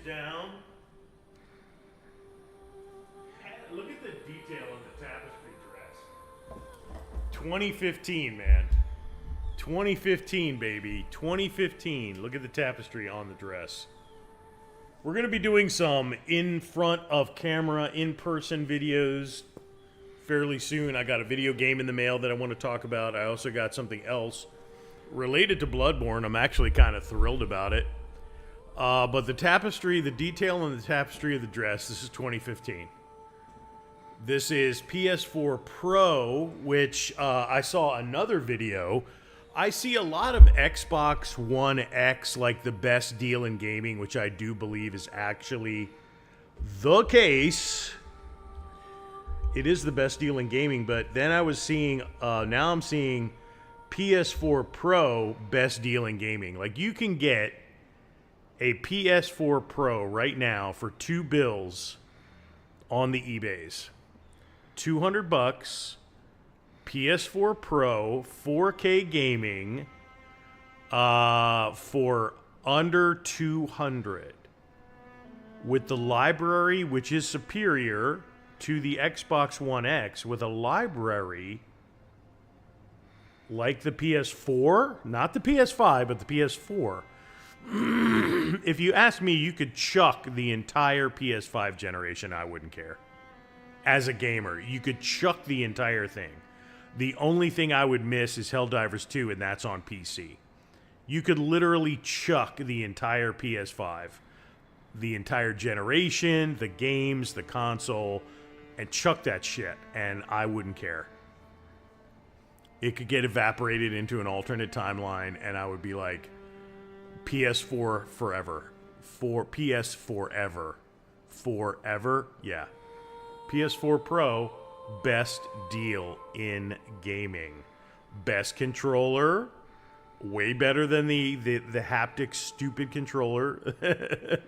down. Look at the detail on the tapestry dress. 2015, man. 2015, baby. 2015. Look at the tapestry on the dress. We're going to be doing some in front of camera, in-person videos fairly soon. I got a video game in the mail that I want to talk about. I also got something else related to BloodMorne. I'm actually kind of thrilled about it. But the tapestry, the detail on the tapestry of the dress, this is 2015. This is PS4 Pro, which I saw another video. I see a lot of Xbox One X like the best deal in gaming, which I do believe is actually the case. It is the best deal in gaming, but then I was seeing, now I'm seeing PS4 Pro best deal in gaming. Like, you can get a PS4 Pro right now for $2 on the eBays. $200, PS4 Pro, 4K gaming, for under $200, with the library, which is superior to the Xbox One X, with a library like the PS4, not the PS5, but the PS4. If you ask me, you could chuck the entire PS5 generation. I wouldn't care. As a gamer, you could chuck the entire thing. The only thing I would miss is Helldivers 2, and that's on PC. You could literally chuck the entire PS5, the entire generation, the games, the console, and chuck that shit, and I wouldn't care. It could get evaporated into an alternate timeline, and I would be like, PS4 forever. PS forever. Forever? Yeah. PS4 Pro, best deal in gaming. Best controller, way better than the haptic stupid controller that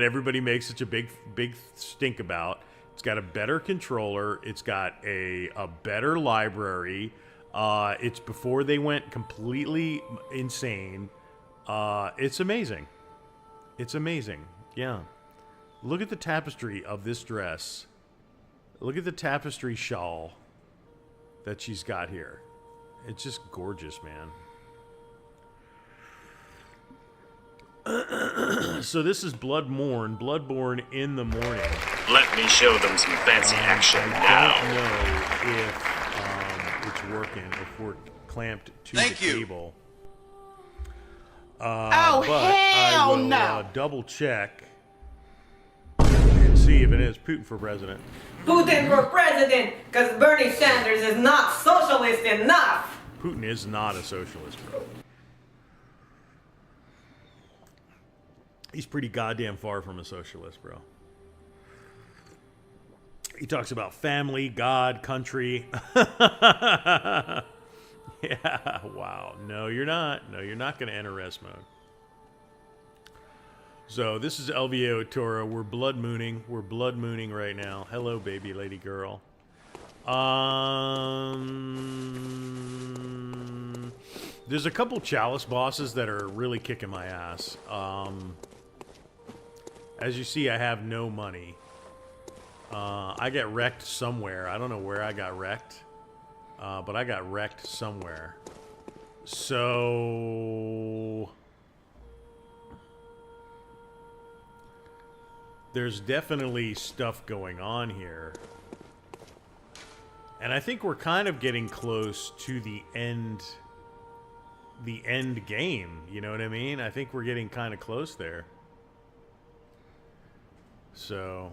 everybody makes such a big stink about. It's got a better controller. It's got a better library. It's before they went completely insane. It's amazing. It's amazing. Yeah. Look at the tapestry of this dress. Look at the tapestry shawl that she's got here. It's just gorgeous, man. So this is BloodMorne. BloodMorne in the morning. Let me show them some fancy action now. I don't know if it's working, if we're clamped to the table. Oh, but hell I will no! Double check and see if it is Putin for president. Putin for president, because Bernie Sanders is not socialist enough. Putin is not a socialist, bro. He's pretty goddamn far from a socialist, bro. He talks about family, God, country. Yeah, wow. No, you're not. No, you're not going to enter rest mode. So, this is LVO Toro. We're blood mooning. We're blood mooning right now. Hello, baby lady girl. There's a couple Chalice bosses that are really kicking my ass. As you see, I have no money. I get wrecked somewhere. I don't know where I got wrecked. But I got wrecked somewhere. So there's definitely stuff going on here. And I think we're kind of getting close to the end game, you know what I mean? I think we're getting kind of close there. So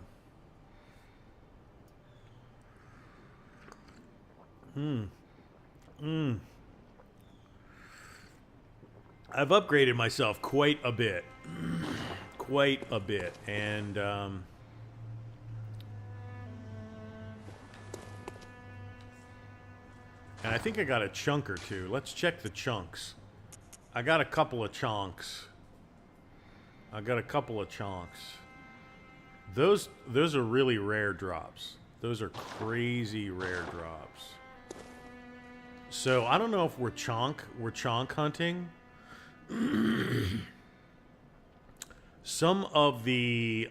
I've upgraded myself quite a bit. Quite a bit. And I think I got a chunk or two. Let's check the chunks. I got a couple of chunks. Those are really rare drops. Those are crazy rare drops. So I don't know if we're chonk hunting. some of the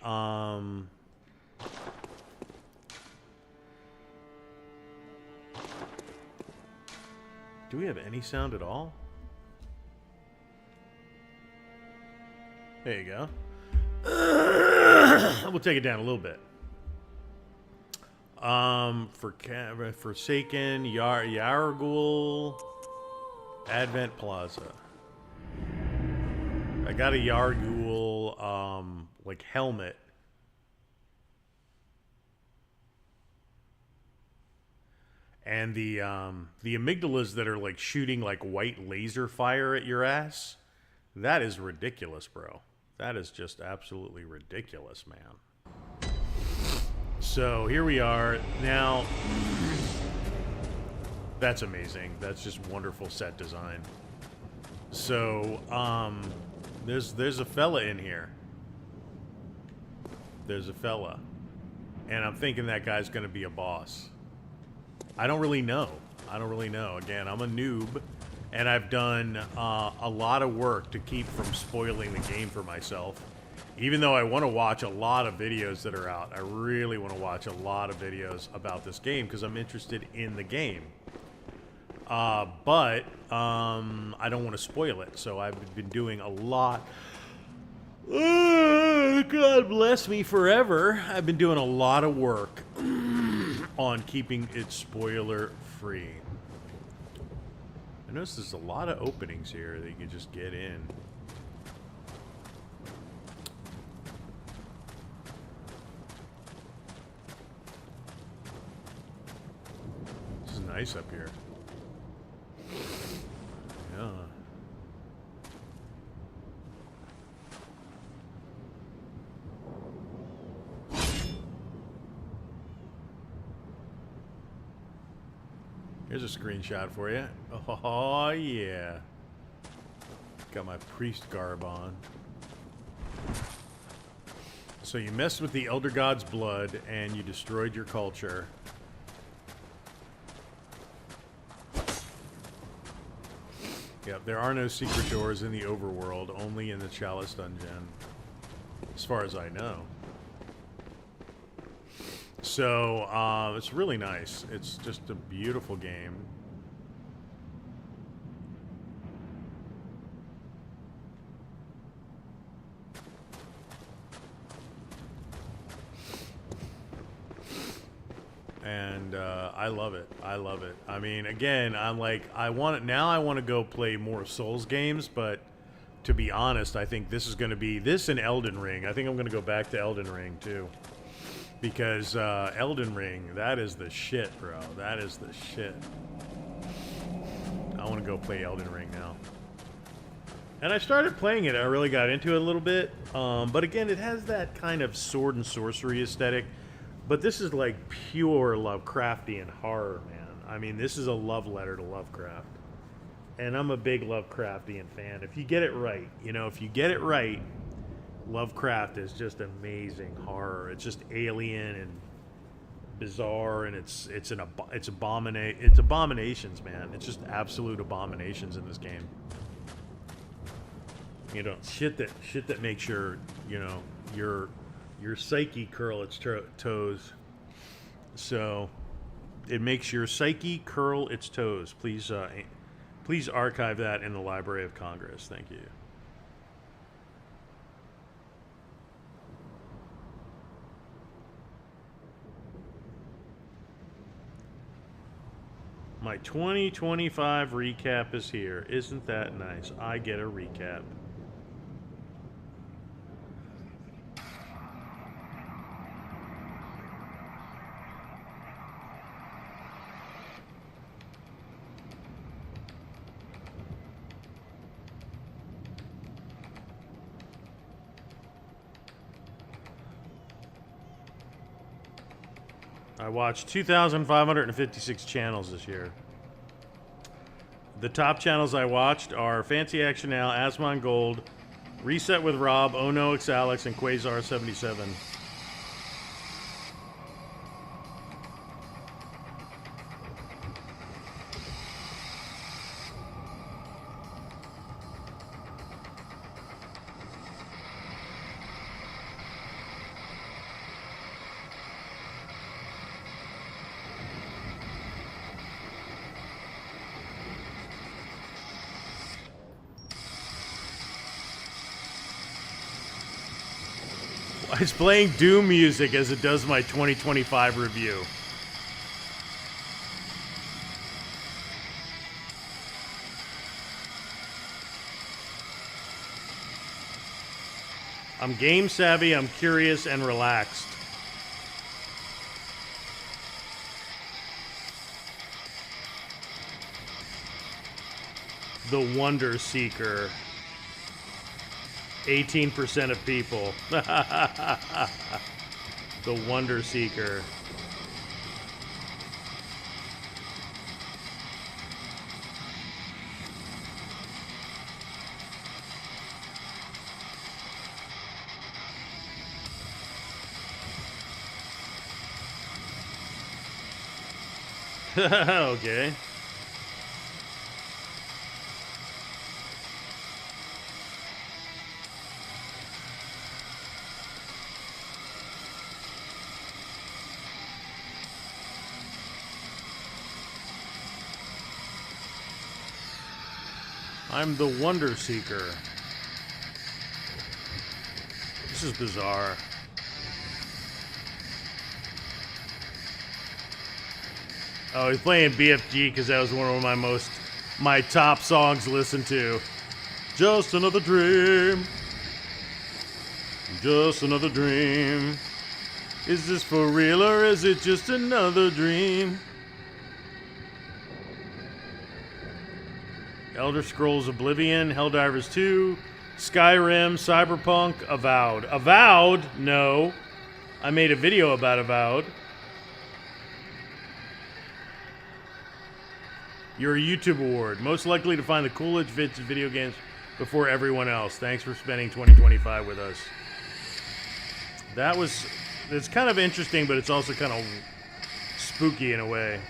do we have any sound at all? There you go. We'll take it down a little bit. Forsaken, Yargul, Advent Plaza. I got a Yargul, like helmet. And the amygdalas that are like shooting like white laser fire at your ass. That is ridiculous, bro. That is just absolutely ridiculous, man. So here we are now. That's amazing. That's just wonderful set design. So there's a fella in here. There's a fella, and I'm thinking that guy's gonna be a boss. I don't really know. Again, I'm a noob, and I've done a lot of work to keep from spoiling the game for myself. Even though I want to watch a lot of videos that are out, I really want to watch a lot of videos about this game because I'm interested in the game. But I don't want to spoil it, so I've been doing a lot. God bless me forever. I've been doing a lot of work on keeping it spoiler free. I notice there's a lot of openings here that you can just get in. This is nice up here. Yeah. Here's a screenshot for you. Oh, yeah. Got my priest garb on. So you messed with the Elder God's blood and you destroyed your culture. Yep, there are no secret doors in the overworld, only in the Chalice Dungeon. As far as I know. So, it's really nice. It's just a beautiful game. And, I love it. I love it. I mean, again, I'm like, I want to go play more Souls games, but to be honest, I think this is going to be, this and Elden Ring. I think I'm going to go back to Elden Ring, too. Because Elden Ring, that is the shit, bro. That is the shit. I want to go play Elden Ring now. And I started playing it. I really got into it a little bit. But again, it has that kind of sword and sorcery aesthetic. But this is like pure Lovecraftian horror, man. I mean, this is a love letter to Lovecraft. And I'm a big Lovecraftian fan. If you get it right, you know, if you get it right, Lovecraft is just amazing horror. It's just alien and bizarre, and it's abominations, man. It's just absolute abominations in this game. You know, shit that makes your, you know, your psyche curl its toes. So it makes your psyche curl its toes. Please archive that in the Library of Congress. Thank you. My 2025 recap is here. Isn't that nice? I get a recap. I watched 2,556 channels this year. The top channels I watched are Fancy Action Now, Asmon Gold, Reset with Rob, Oh No It's Alex, and Quasar 77. It's playing Doom music as it does my 2025 review. I'm game savvy, I'm curious, and relaxed. The Wonder Seeker. 18% of people. The Wonder Seeker. Okay. I'm the Wonder Seeker. This is bizarre. Oh, he's playing BFG because that was one of my top songs to listen to. Just another dream. Just another dream. Is this for real or is it just another dream? Elder Scrolls Oblivion, Helldivers 2, Skyrim, Cyberpunk, Avowed. Avowed? No. I made a video about Avowed. Your YouTube award. Most likely to find the coolest vids of video games before everyone else. Thanks for spending 2025 with us. It's kind of interesting, but it's also kind of spooky in a way.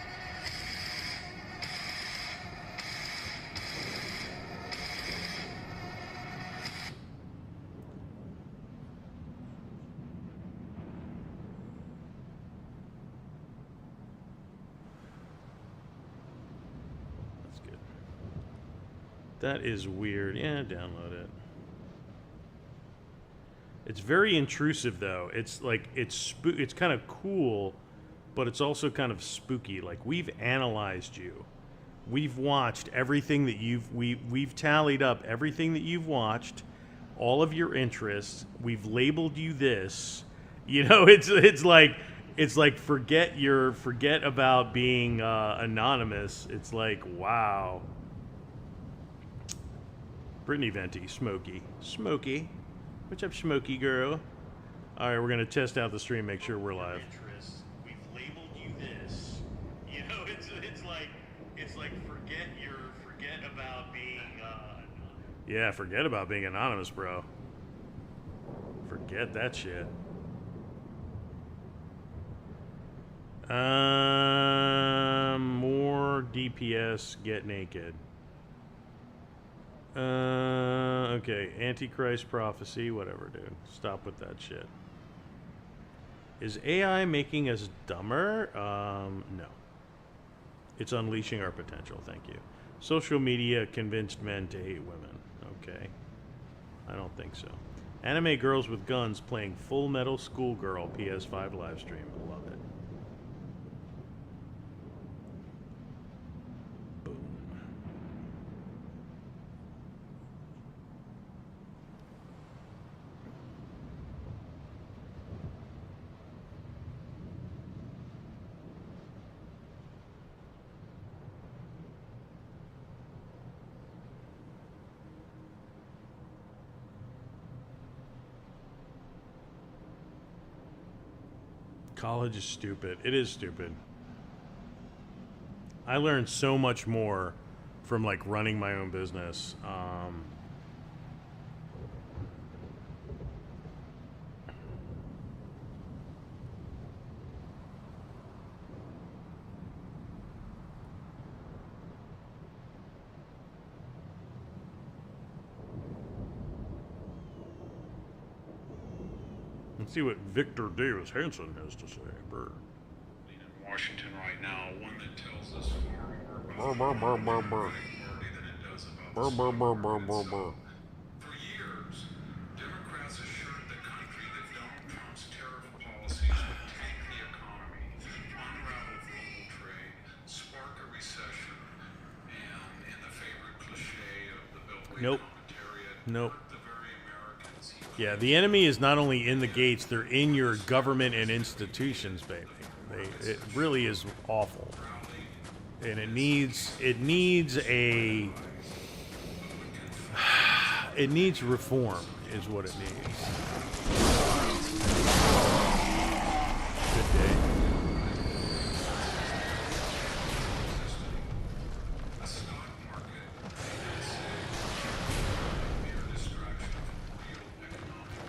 That is weird. Yeah, download it. It's very intrusive, though. It's like it's kind of cool, but it's also kind of spooky. Like, we've analyzed you. We've watched everything that we've tallied up everything that you've watched, all of your interests. We've labeled you this. You know, it's like forget about being anonymous. It's like, wow. Brittany Venti, Smokey. What's up, Smokey girl? All right, we're gonna test out the stream, make sure we're live. We've labeled you this. You know, it's like forget about being. Yeah, forget about being anonymous, bro. Forget that shit. More DPS. Get naked. Okay, Antichrist prophecy, whatever, dude. Stop with that shit. Is AI making us dumber? No. It's unleashing our potential, thank you. Social media convinced men to hate women. Okay. I don't think so. Anime girls with guns playing Full Metal Schoolgirl PS5 live stream. I love it. College is stupid. It is stupid. I learned so much more from like running my own business. Let's see what Victor Davis Hanson has to say. Bird. In Washington right now, one that tells us far more about the Democratic Party than it does about the itself. For years, Democrats assured the country that Donald Nope. Nope. Yeah, the enemy is not only in the gates, they're in your government and institutions, baby. It really is awful. And it needs reform is what it needs. Good day.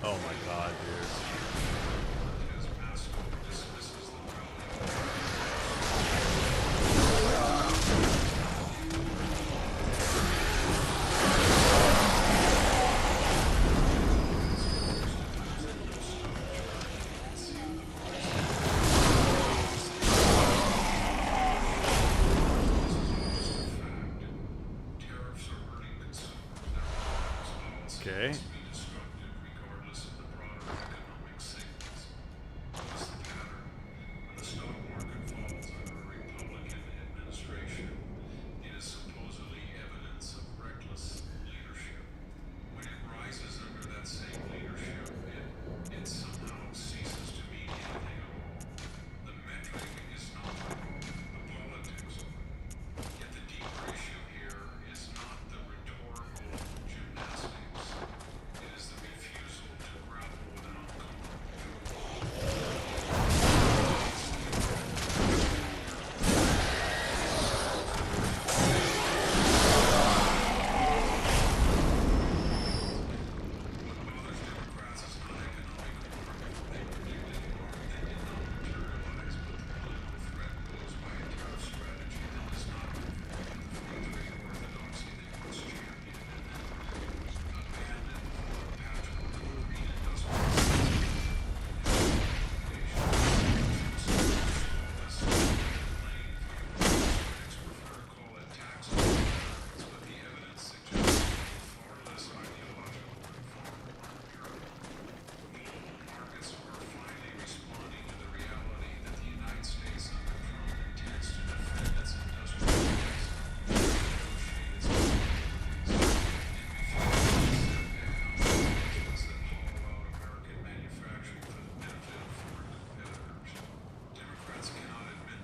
Oh my god, dude. Okay.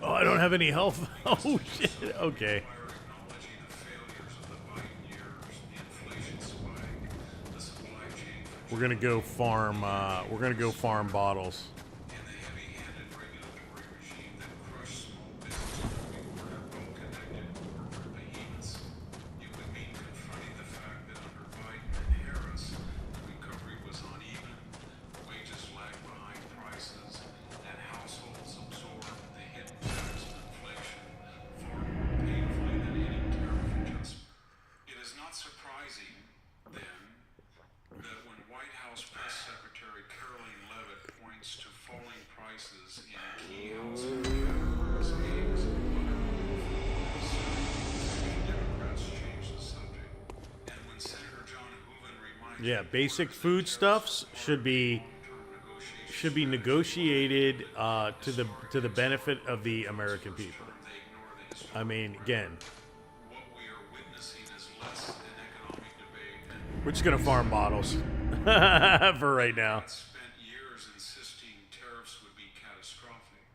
Oh, I don't have any health. Oh shit. Okay. We're gonna go farm. We're gonna go farm bottles. Yeah, basic foodstuffs should be negotiated to the benefit of the American people. I mean, again, we're just gonna farm bottles for right now. Spent years insisting tariffs would be catastrophic.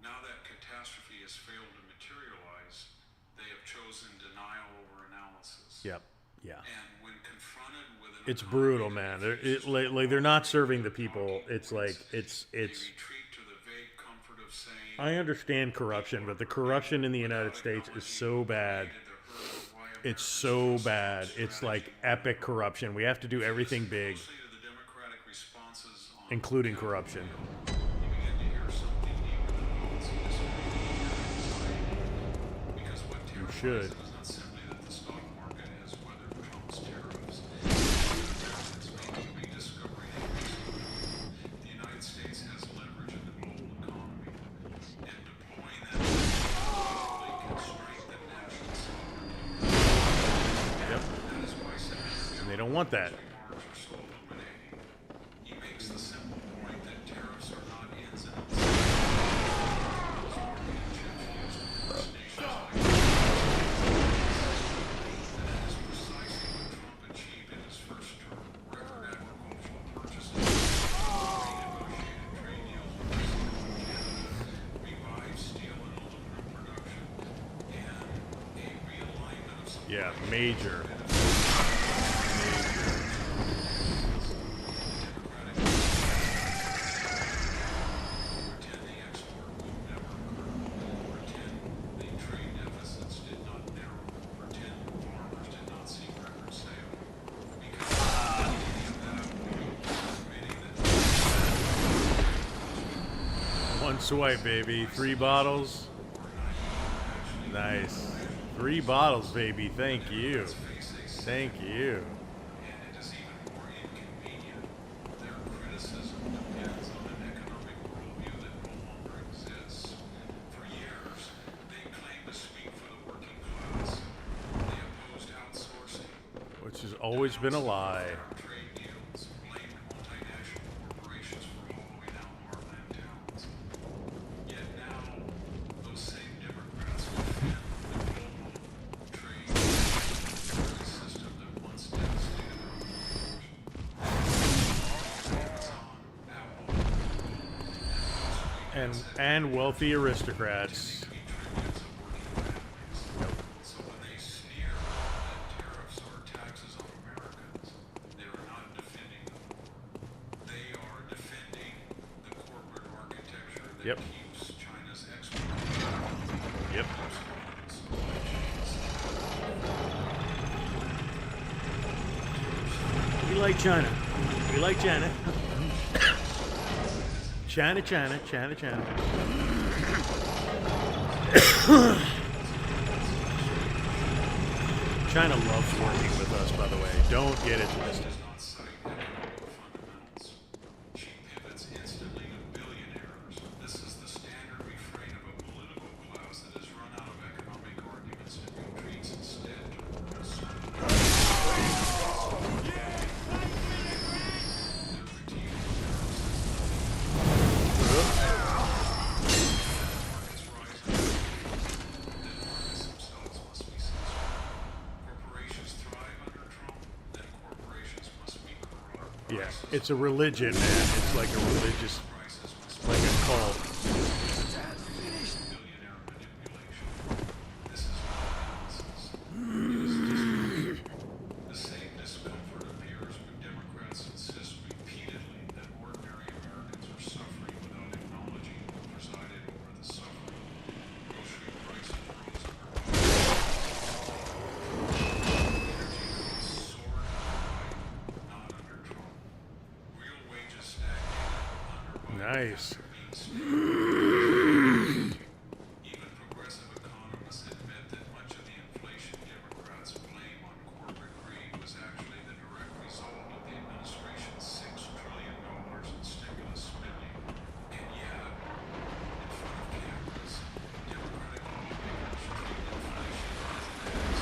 Now that catastrophe has failed to materialize, they have chosen denial over analysis. Yep. Yeah. And when confronted with an It's brutal, man. They're not serving the people. It's like it's. retreat to the vague comfort of saying I understand corruption, but the corruption in the United States is so bad. It's so bad. It's like epic corruption. We have to do everything big, to the democratic responses on including corruption. you begin to hear something deeper than policy disagreement. Because what You terrifies should. them is not simply that the stock market has weathered Trump's tariffs. It's made a big discovery recently. The United States has leverage in the global economy, and deploying that leverage can strengthen national sovereignty. Yep. That is why Senator And they don't want that. remarks are so illuminating. He makes the simple point that tariffs are not ends in themselves. Used to force nations like that is precisely what Trump Yeah, major. Pretend the export would never occur. Pretend the trade deficits did not narrow. Pretend farmers did not see record sales. Because any of that, admitting that One swipe, baby. 3 bottles. Nice. 3 bottles, baby. Thank you. Thank you. and it is even more inconvenient. Their criticism depends on an economic worldview that no longer exists. For years, they claimed to speak for the working class. They opposed outsourcing, Which has always been a lie. trade deals, blamed multinational corporations for hollowing out heartland towns. Yet now, those same Democrats defend the global trade system that once devastated our borders. Amazon, Apple, And wealthy aristocrats. be tributes of working families. So when they sneer at tariffs or taxes on Americans, they are not defending the poor. They are defending the corporate architecture that Yep. keeps China's export. Yep. We like China. We like China. China, China, China, China. China loves working with us, by the way. Don't get it twisted. Does not cite economic fundamentals. She pivots instantly to billionaires. This is the standard refrain of a political class that has run out of economic arguments and retreats instead to Yeah, it's a religion, man. It's like a religious, like a cult. billionaire manipulation. This is not analysis. The same discomfort appears when Democrats insist repeatedly that ordinary Americans are suffering without acknowledging who presided over the suffering. Grocery prices rose under energy costs soared under Biden, not under Trump. Real wages stagnated under Biden. Nice. Even progressive economists admit that much of the inflation Democrats blame on corporate greed was actually the direct result of the administration's $6 trillion in stimulus spending. And yet, in front of cameras, Democratic lawmakers treat inflation as it is.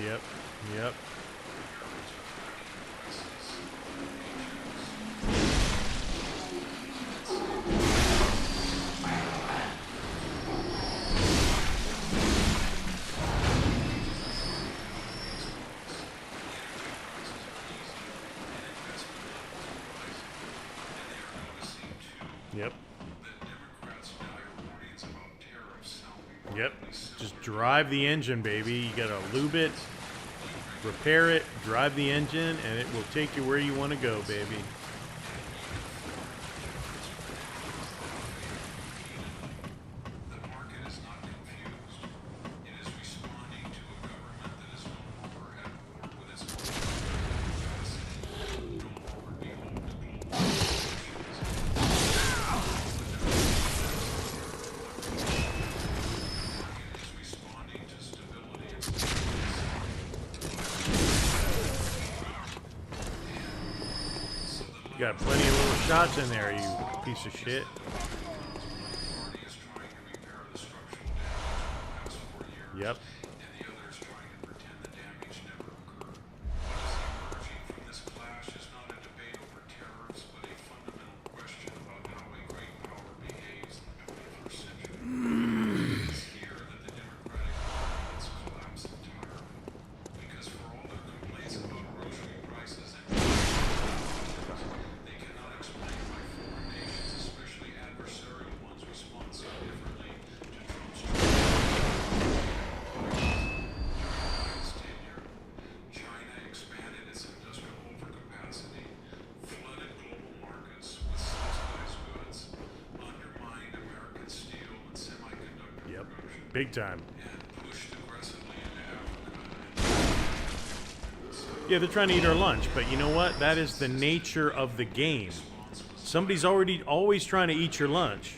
Yep. Yep. Yep. Democrats' dire warnings about tariffs sound Yep. Just drive the engine, baby. You gotta lube it, repair it, drive the engine, and it will take you where you want to go, baby. The market is not confused. It is responding to a government that is no longer at war You got plenty of little shots in there, you piece of shit. Party is trying to repair the structural damage of the past 4 years. Yep. And the other is trying to pretend the damage never occurred. What is emerging from this clash is not a debate over tariffs, but a fundamental question about how a great power behaves in the 21st century. It's here that the democratic arguments collapse entirely. Because for all their complaints about grocery prices and they cannot explain why foreign nations, especially adversarial ones, respond so differently to Trump's Biden's tenure. China expanded its industrial overcapacity, flooded global markets with subsidized goods, undermined American steel and semiconductor Yep. production, Big time. and pushed aggressively into Africa. Yeah, they're trying to eat our lunch, but you know what? That is the nature of the game. Somebody's always trying to eat your lunch.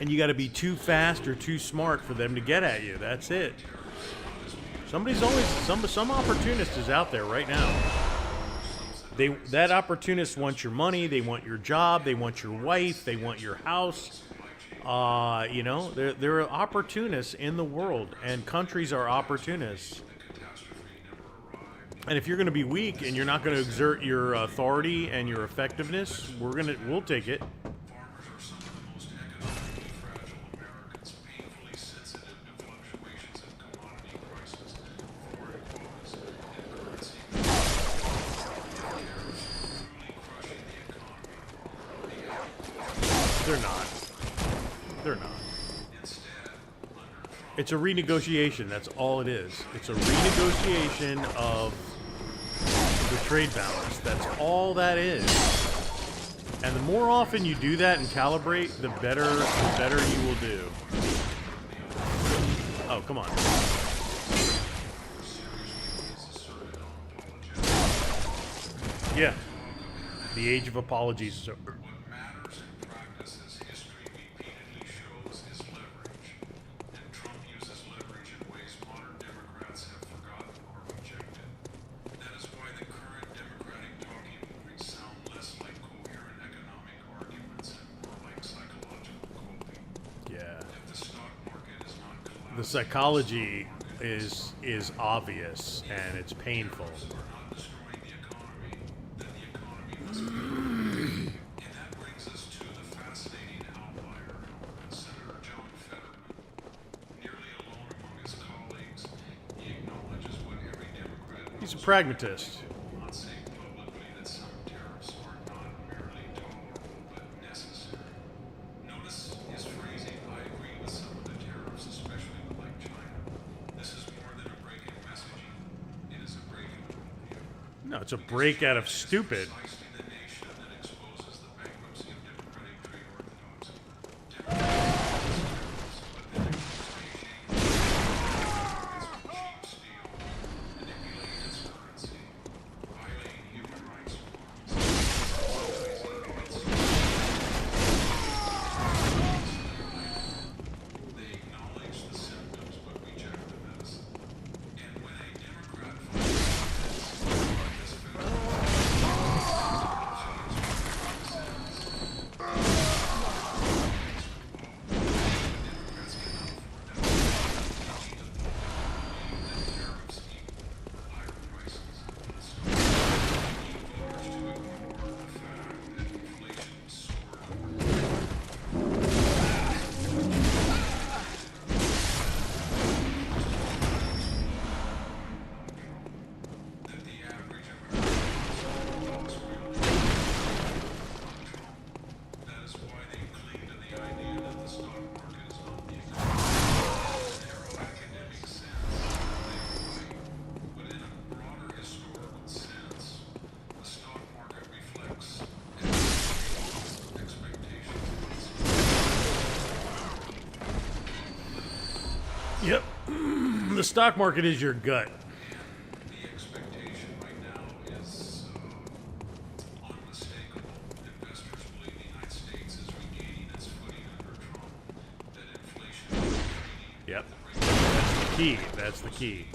And you got to be too fast or too smart for them to get at you. That's it. Somebody's always some opportunist is out there right now. That opportunist wants your money, they want your job, they want your wife, they want your house. You know, there are opportunists in the world, and countries are opportunists. And if you're going to be weak and you're not going to exert your authority and your effectiveness, we'll take it. Farmers are some of the most economically fragile Americans, painfully sensitive to fluctuations in commodity prices, foreign quotas, and currency. Tariffs truly crushing the economy. They're not. They're not. Instead, under Trump, It's a renegotiation. That's all it is. It's a renegotiation of the trade balance. That's all that is. And the more often you do that and calibrate, the better you will do. Oh, come on. Yeah. The age of apologies is over. what matters in practice, as history repeatedly shows, is leverage. And Trump uses leverage in ways modern Democrats have forgotten or rejected. That is why the current Democratic talking points sound less like coherent economic arguments and more like psychological coping. Yeah. If the stock market is not collapsing, The psychology is obvious and it's painful. are not destroying the economy, then the economy must be. And that brings us to the fascinating outlier, Senator John Fetterman. Nearly alone among his colleagues, he acknowledges what every Democrat He's a knows pragmatist. will not say publicly, that some tariffs are not merely tolerable but necessary. Notice his phrasing: I agree with some of the tariffs, especially with like China. This is more than a break in messaging. It is a break in worldview. No, it's a break out of stupid. Precisely the nation that exposes the bankruptcy of democratic trade orthodoxy. Democrats, but then expose Beijing cheap steel, manipulating its currency, violating human rights norms, subsidizing its They acknowledge the symptoms but reject the medicine. And when a Democrat finds this federal Democrats cannot afford that. Tariffs equal higher prices. Need voters to ignore the fact that inflation soared. That the average American lost real That is why they cling to the idea that the stock market is not the economy. In a narrow academic sense, they are right. But in a broader historical sense, the stock market reflects expectations. Yep. The stock market is your gut. The expectation right now is unmistakable. Investors believe the United States is regaining its footing under Trump, that inflation is retreating, Yep. that rates Key. That's the key.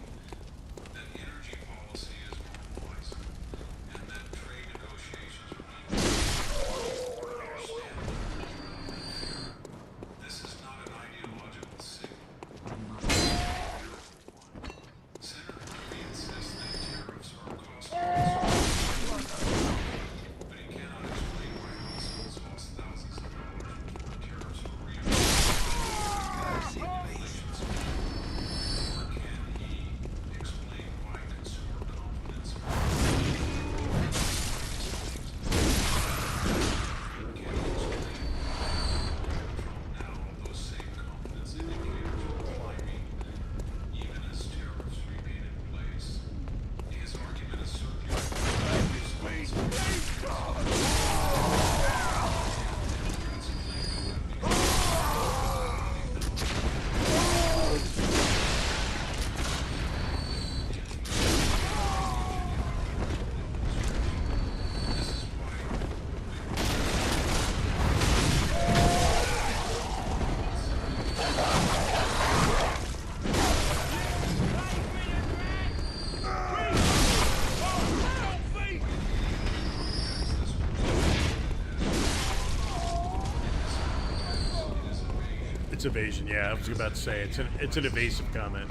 that energy It's evasion. Yeah, I was about to say it's an evasive comment.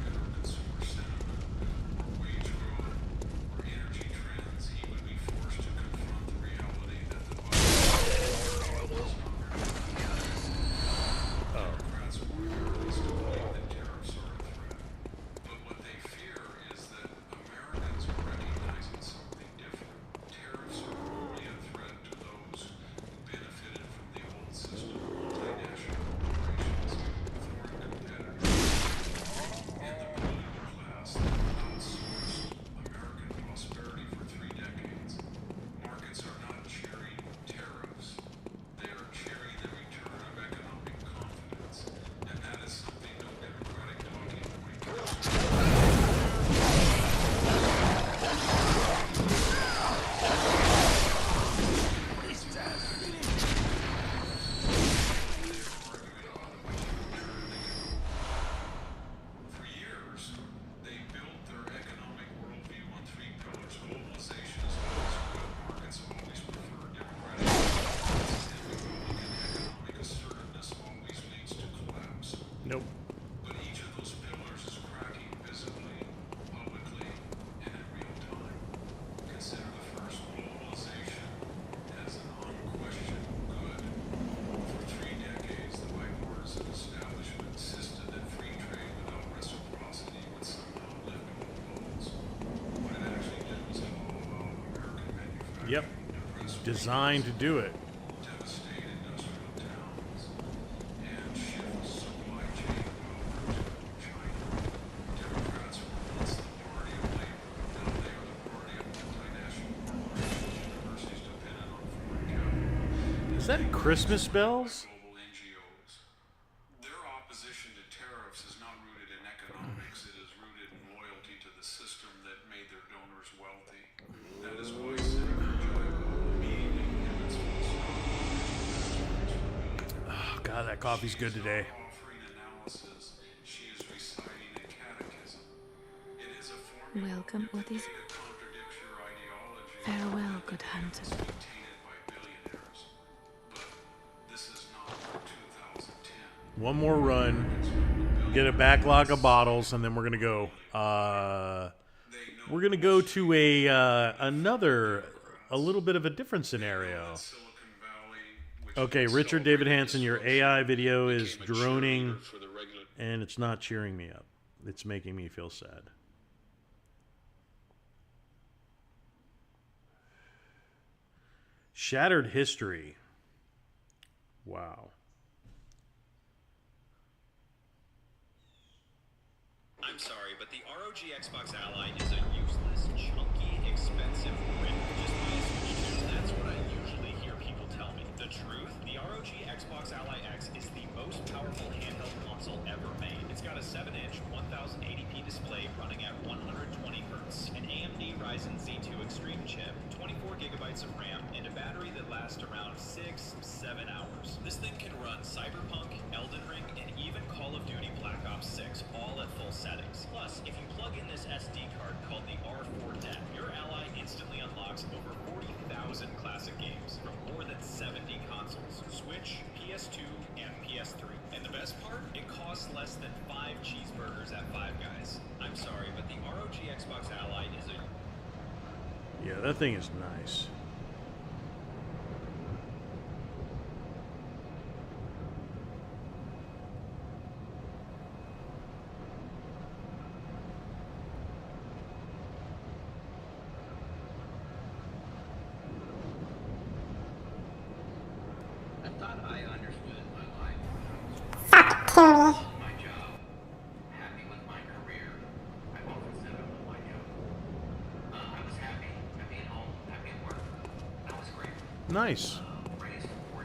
Nope. But each of those pillars is cracking visibly, publicly, and in real time. Consider the first, globalization, as an unquestioned good. For 3 decades, the bipartisan establishment insisted that free trade without reciprocity would somehow lift all boats. What it actually did was hollow out American manufacturing. Yep. Designed to do it. Devastate industrial towns and shift supply chain power to China. Democrats were once the party of labor. Now they are the party of multinational corporations. Universities dependent on foreign capital. Is that Christmas bells? Global NGOs. Their opposition to tariffs is not rooted in economics. It is rooted in loyalty to the system that made their donors wealthy. That is why Senator Jaiva immediately pivots from the Oh, God, that coffee's good today. offering analysis. She is reciting a catechism. It is a formula Welcome, Otis. that contradicts your ideology. Farewell, good hunter. Dictated by billionaires. But this is not 2010. One more run. Get a backlog of bottles, and then we're gonna go. We're gonna go to a little bit of a different scenario. Silicon Valley, which Okay, Richard David Hansen, your AI video is droning, for the regular and it's not cheering me up. It's making me feel sad. Shattered history. Wow. I'm sorry, but the ROG Xbox Ally is a useless, chunky, expensive rip. Just buy a Switch 2. That's what I usually hear people tell me. The truth? The ROG Xbox Ally X is the most powerful handheld console ever made. It's got a 7-inch, 1080p display running at 120 Hz, an AMD Ryzen Z2 Extreme chip, 24 gigabytes of RAM, and a battery that lasts around 6-7 hours. This thing can run Cyberpunk, Elden Ring, and even Call of Duty Black Ops 6, all at full settings. Plus, if you plug in this SD card called the R4 DEC, your Ally instantly unlocks over 40,000 classic games from more than 70 consoles, Switch, PS2, and PS3. And the best part? It costs less than 5 cheeseburgers at Five Guys. I'm sorry, but the ROG Xbox Ally is a Yeah, that thing is nice. I thought I understood my life. Fuck Tony. My job, happy with my career. I've often said I love my job. I was happy at home, happy at work. That was great. Nice. Raised 4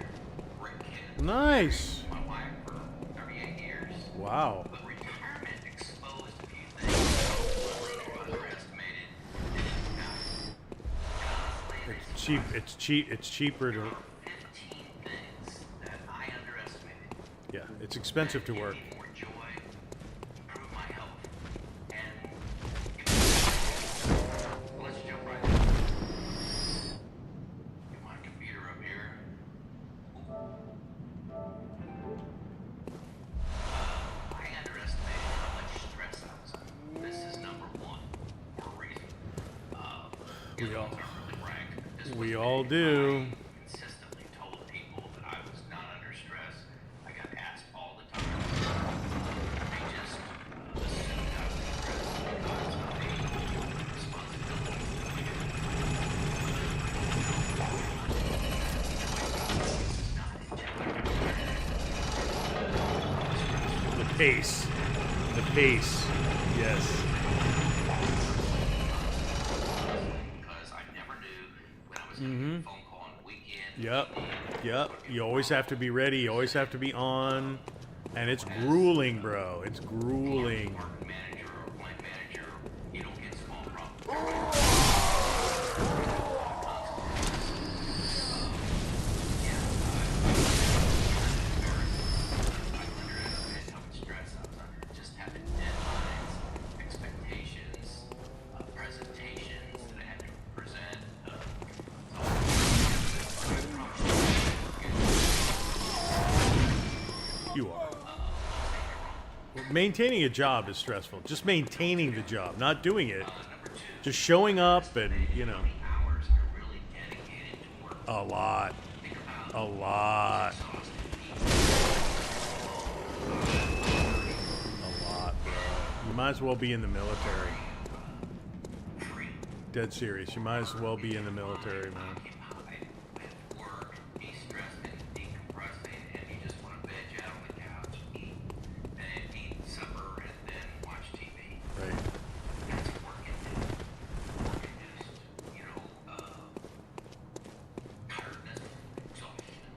great kids. Nice. My wife for 38 years. Wow. But retirement exposed a few things I underestimated and didn't count. Honestly, It's cheaper to 15 things that I underestimated. yeah, it's expensive to work. Give me more joy, improve my health, and give me let's jump right in. Get my computer up here. guess We all- I'm really rank. This We was all big. do. I consistently told people that I was not under stress. I got asked all the time. They just assumed I was stressed because of the responsibility. The pace. The pace. Yes. Because I never knew when I was going to get a phone call on the weekend. Yep. You always have to be ready. You always have to be on. And it's grueling, bro. It's grueling. Marketing manager or plant manager, you don't get small problems. Stress I was under, just having deadlines, expectations, presentations that I had to present. You are. Maintaining a job is stressful. Just maintaining the job, not doing it. Just showing up and, you know. Hours I really dedicated to work. A lot. A lot. A lot, bro. You might as well be in the military. Dead serious. You might as well be in the military, man. Work, de-stress, and decompress, and you just want to veg out on the couch, eat, and eat supper, and then watch TV. Right. That's work-induced, you know, tiredness, exhaustion.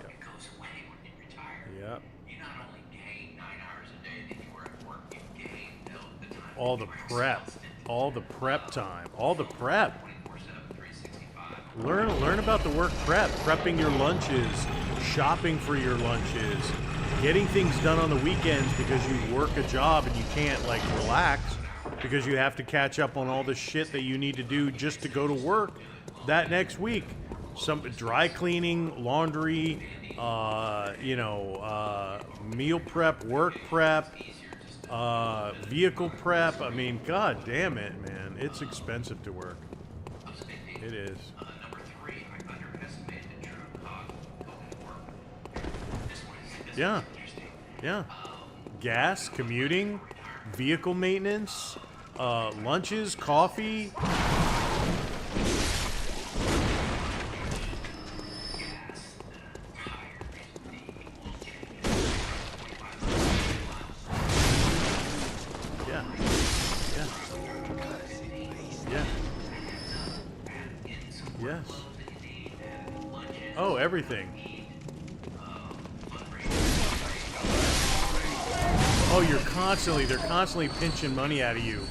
It goes away when you retire. Yep. You not only gain 9 hours a day that you were at work, you gain the time. All the prep. All the prep time. All the prep. 24/7, 365. Learn about the work prep. Prepping your lunches. Shopping for your lunches. Getting things done on the weekends because you work a job and you can't, like, relax because you have to catch up on all the shit that you need to do just to go to work that next week. Some dry cleaning, laundry, meal prep, work prep, vehicle prep. I mean, god damn it, man. It's expensive to work. It is. Number 3, I underestimated the true cost of going to work. This one is Yeah. interesting. Yeah. Gas, commuting, vehicle maintenance, lunches, coffee. Yeah. Yeah. Yeah. Yes. Oh, everything. Oh, they're constantly pinching money out of you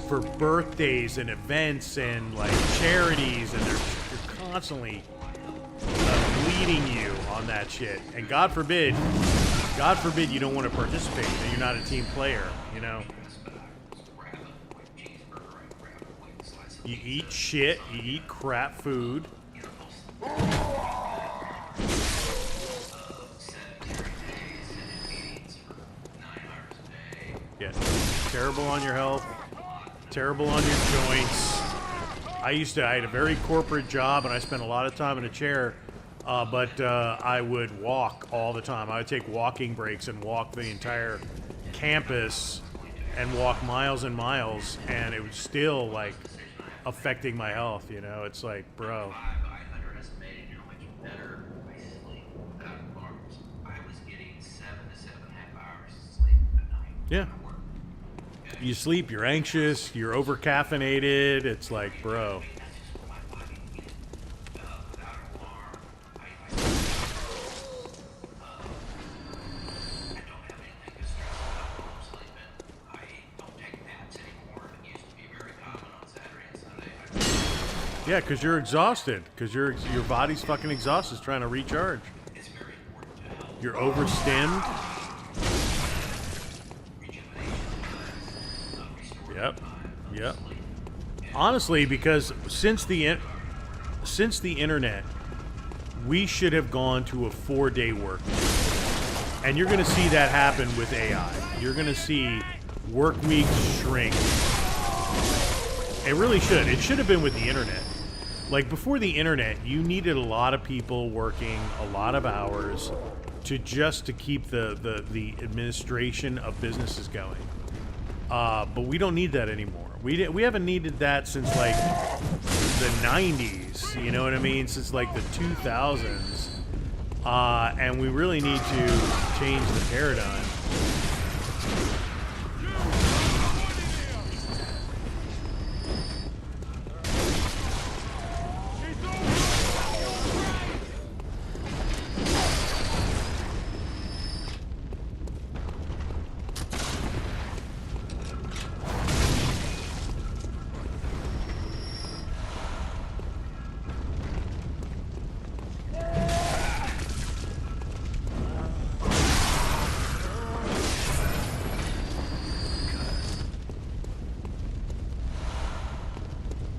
for birthdays and events and like charities, and they're constantly bleeding you on that shit. And God forbid you don't want to participate and you're not a team player, you know. You eat shit, you eat crap food. Yeah, terrible on your health, terrible on your joints. I had a very corporate job and I spent a lot of time in a chair, but I would walk all the time. I would take walking breaks and walk the entire campus and walk miles and miles, and it was still like affecting my health, you know. It's like, bro. I underestimated how much better I sleep without alarms. I was getting 7 to 7.5 hours of sleep a night. Yeah. You sleep, you're anxious, you're over caffeinated. It's like, bro. Yeah, because you're exhausted. Because your body's fucking exhausted trying to recharge. You're overstimmed. Yep. Honestly, because since the internet, we should have gone to a 4-day work week. And you're going to see that happen with AI. You're going to see work weeks shrink. It really should. It should have been with the internet. Like before the internet, you needed a lot of people working a lot of hours to keep the administration of businesses going. But we don't need that anymore. We haven't needed that since like the 90s, you know what I mean? Since like the 2000s. And we really need to change the paradigm.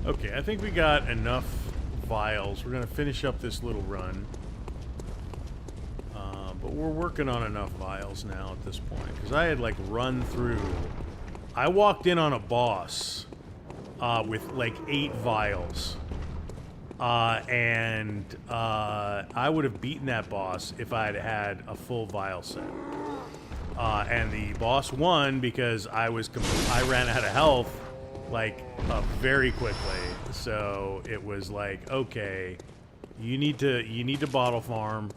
Okay, I think we got enough vials. We're gonna finish up this little run. But we're working on enough vials now at this point. Because I had like run through... I walked in on a boss with like 8 vials. And I would have beaten that boss if I had had a full vial set. And the boss won because I ran out of health like very quickly. So it was like, okay, you need to bottle farm.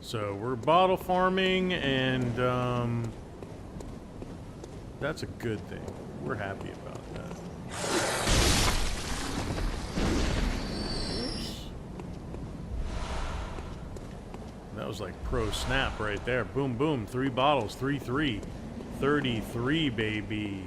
So we're bottle farming, and that's a good thing. We're happy about that. Oops. That was like pro snap right there. Boom, boom. 3 bottles. 3-3. 33, baby.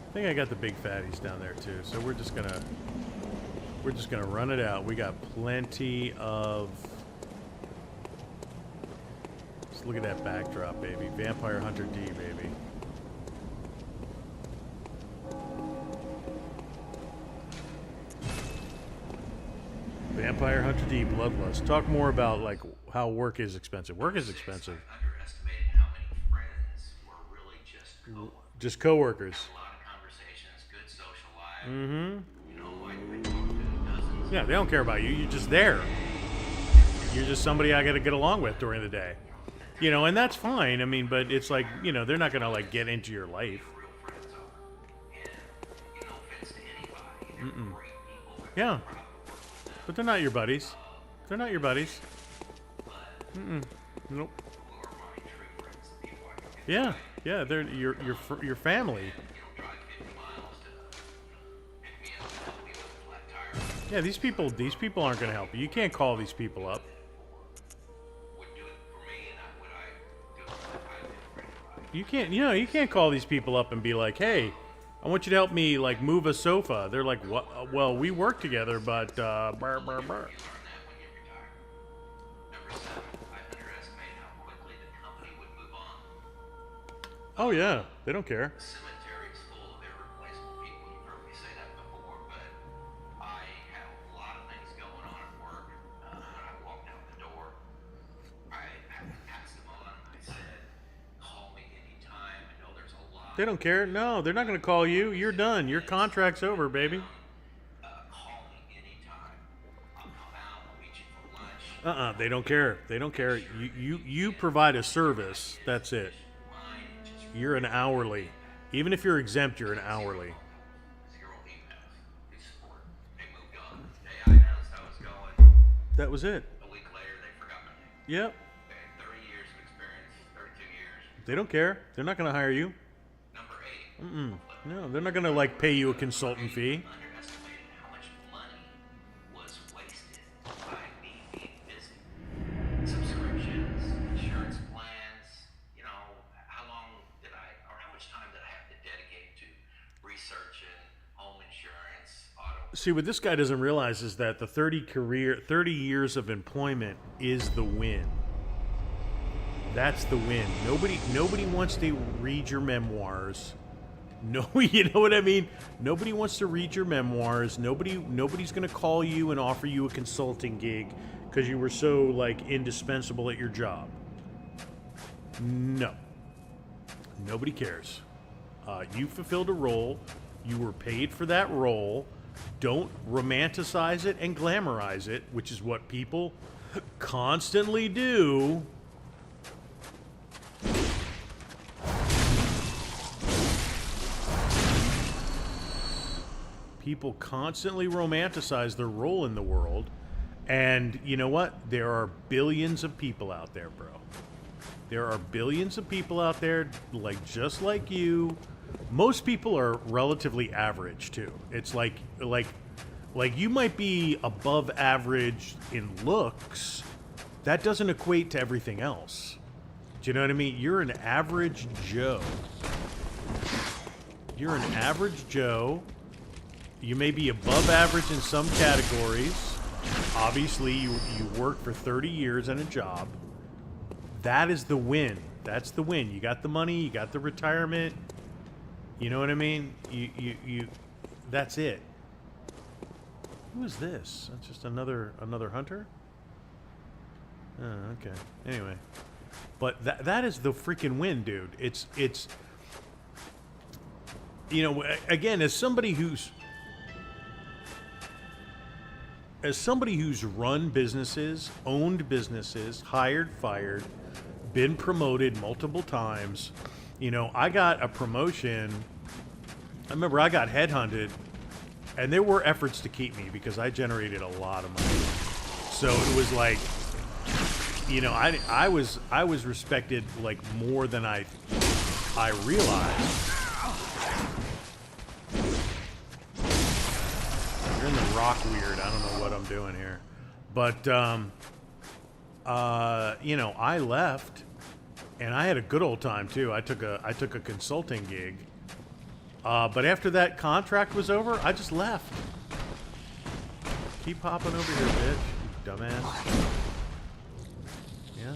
I think I got the big fatties down there too, so we're just gonna run it out. We got plenty of. Let's look at that backdrop, baby. Vampire Hunter D, baby. Vampire Hunter D, Bloodlust. Talk more about like how work is expensive. Work is expensive. Underestimated how many friends were really just coworkers. Just coworkers. Good social life. Mm-hmm. You know, I talked to dozens. Yeah, they don't care about you. You're just there. You're just somebody I got to get along with during the day. You know, and that's fine. I mean, but it's like, you know, they're not going to like get into your life. Real friends are. And you know, offense to anybody. They're Mm-mm. great people. Yeah. But they're not your buddies. They're not your buddies. Mm-mm. Nope. Who are my true friends? The people I can get Yeah. Yeah, they're your family. drive 50 miles to pick me up and help me with a flat tire. Yeah, these people aren't going to help you. You can't call these people up. Would do it for me, and would I do it for anybody? You can't, you can't call these people up and be like, "Hey, I want you to help me like move a sofa." They're like, "What? Well, we work together, but burr, burr, burr." You learn that when you retire. Number 7, I underestimated how quickly the company would move on. Oh yeah, they don't care. The cemetery is full of irreplaceable people. You've heard me say that before, but I had a lot of things going on at work. When I walked out the door, I passed them on. I said, "Call me anytime. I know there's a lot." They don't care. No, they're not going to call you. You're done. Your contract's over, baby. Call me anytime. I'll come out. I'll meet you for lunch. They don't care. They don't care. You provide a service. That's it. You're an hourly. Even if you're exempt, you're an hourly. 0 emails. They support. They moved on. Hey, I announced I was going. That was it. A week later, they forgot my name. Yep. Okay, 30 years of experience, 32 years. They don't care. They're not going to hire you. Number 8. No, they're not going to like pay you a consultant fee. Underestimated how much money was wasted by me being busy. Subscriptions, insurance plans, you know, how much time did I have to dedicate to researching home insurance, auto. See, what this guy doesn't realize is that the 30 years of employment is the win. That's the win. Nobody wants to read your memoirs. No, you know what I mean? Nobody wants to read your memoirs. Nobody's going to call you and offer you a consulting gig because you were so like indispensable at your job. No. Nobody cares. You fulfilled a role. You were paid for that role. Don't romanticize it and glamorize it, which is what people constantly do. People constantly romanticize their role in the world. And you know what? There are billions of people out there, bro. There are billions of people out there like just like you. Most people are relatively average too. It's like you might be above average in looks. That doesn't equate to everything else. Do you know what I mean? You're an average Joe. You're an average Joe. You may be above average in some categories. Obviously, you work for 30 years in a job. That is the win. That's the win. You got the money. You got the retirement. You know what I mean? You. That's it. Who is this? That's just another hunter? Oh, okay. Anyway. But that is the freaking win, dude. It's you know, again, as somebody who's run businesses, owned businesses, hired, fired, been promoted multiple times, you know, I got a promotion. I remember I got headhunted, and there were efforts to keep me because I generated a lot of money. So it was like, you know, I was respected like more than I realized. You're in the rock weird. I don't know what I'm doing here, but you know, I left, and I had a good old time too. I took a consulting gig, but after that contract was over, I just left. Keep hopping over here, bitch, you dumbass. Yeah.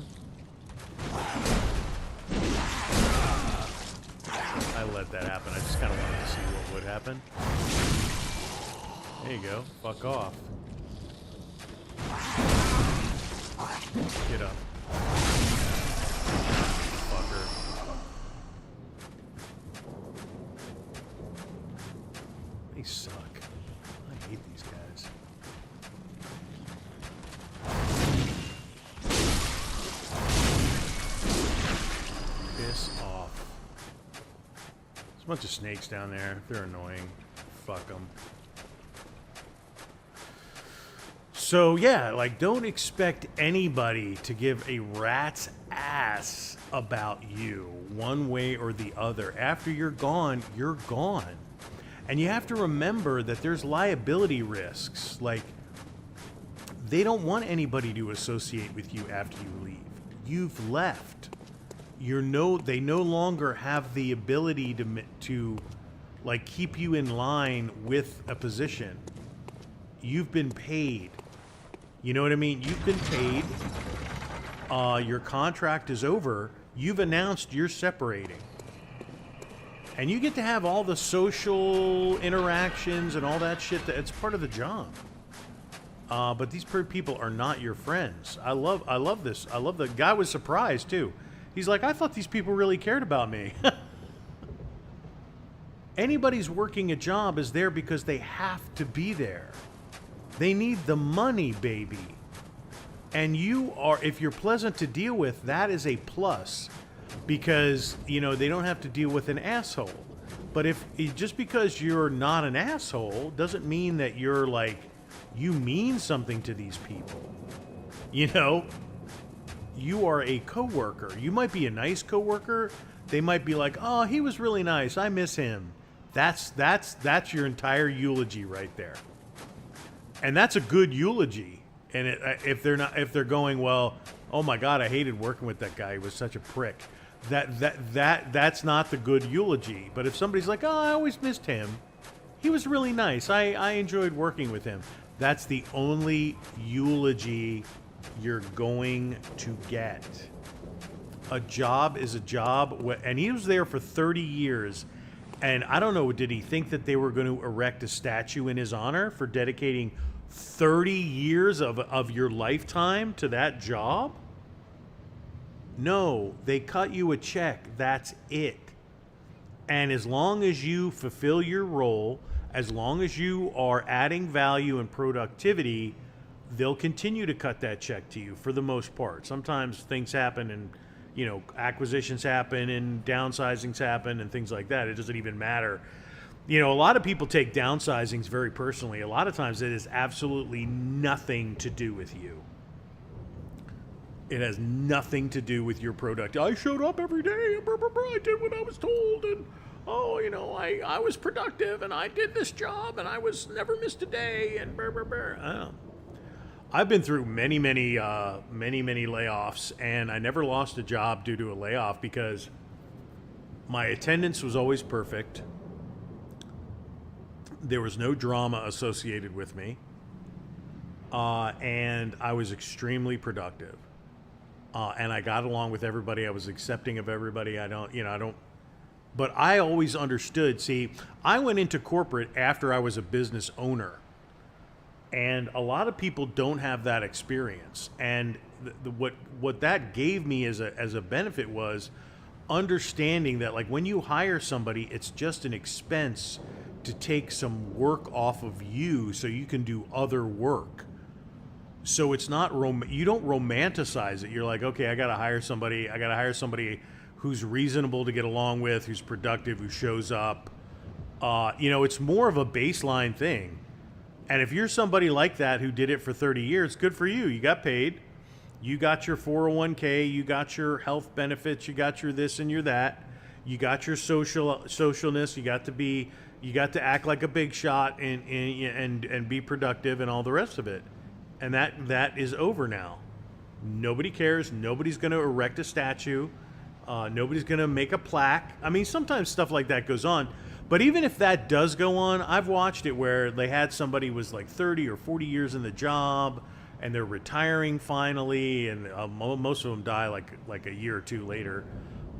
I let that happen. I just kind of wanted to see what would happen. There you go. Fuck off. Get up. Fucker. They suck. I hate these guys. Piss off. There's a bunch of snakes down there. They're annoying. Fuck them. So yeah, like, don't expect anybody to give a rat's ass about you one way or the other. After you're gone, you're gone. And you have to remember that there's liability risks. Like, they don't want anybody to associate with you after you leave. You've left. They no longer have the ability to like keep you in line with a position. You've been paid. You know what I mean? You've been paid. Your contract is over. You've announced you're separating. And you get to have all the social interactions and all that shit. It's part of the job. But these people are not your friends. I love this. I love the guy was surprised too. He's like, I thought these people really cared about me. Anybody's working a job is there because they have to be there. They need the money, baby. And you are, if you're pleasant to deal with, that is a plus. because, you know, they don't have to deal with an asshole. But if just because you're not an asshole doesn't mean that you're like, you mean something to these people. You know, you are a coworker. You might be a nice coworker. They might be like, "Oh, he was really nice. I miss him." That's your entire eulogy right there. And that's a good eulogy. And if they're going, "Well, oh my God, I hated working with that guy. He was such a prick." That's not the good eulogy. But if somebody's like, "Oh, I always missed him. He was really nice. I enjoyed working with him." That's the only eulogy you're going to get. A job is a job, and he was there for 30 years. And I don't know, did he think that they were going to erect a statue in his honor for dedicating 30 years of your lifetime to that job? No, they cut you a check. That's it. And as long as you fulfill your role, as long as you are adding value and productivity, they'll continue to cut that check to you for the most part. Sometimes things happen and, you know, acquisitions happen and downsizings happen and things like that. It doesn't even matter. You know, a lot of people take downsizings very personally. A lot of times it has absolutely nothing to do with you. It has nothing to do with your product. I showed up every day. I did what I was told. And, oh, you know, I was productive and I did this job and I was never missed a day. And I don't know. I've been through many layoffs, and I never lost a job due to a layoff because my attendance was always perfect. There was no drama associated with me, and I was extremely productive. And I got along with everybody. I was accepting of everybody. But I always understood. See, I went into corporate after I was a business owner. And a lot of people don't have that experience. And what that gave me as a benefit was understanding that, like, when you hire somebody, it's just an expense to take some work off of you so you can do other work. So it's not you don't romanticize it. You're like, okay, I got to hire somebody who's reasonable to get along with, who's productive, who shows up. It's more of a baseline thing. And if you're somebody like that who did it for 30 years, good for you. You got paid. You got your 401k. You got your health benefits. You got your this and your that. You got your socialness. You got to act like a big shot and be productive and all the rest of it. And that is over now. Nobody cares. Nobody's going to erect a statue. Nobody's going to make a plaque. I mean, sometimes stuff like that goes on. But even if that does go on, I've watched it where they had somebody was like 30 or 40 years in the job, and they're retiring finally, and most of them die like a year or two later.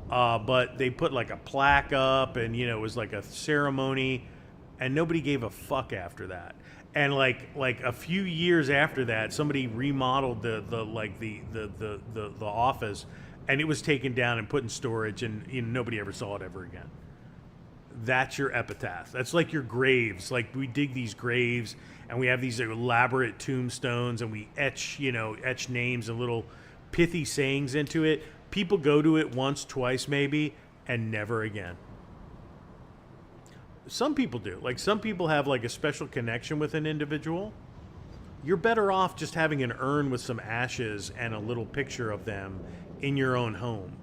But they put like a plaque up, and it was like a ceremony, and nobody gave a fuck after that. And like a few years after that, somebody remodeled the office, and it was taken down and put in storage, and nobody ever saw it ever again. That's your epitaph. That's like your graves. Like, we dig these graves and we have these elaborate tombstones and we etch names and little pithy sayings into it. People go to it once, twice maybe, and never again. Some people do. Like, some people have like a special connection with an individual. You're better off just having an urn with some ashes and a little picture of them in your own home.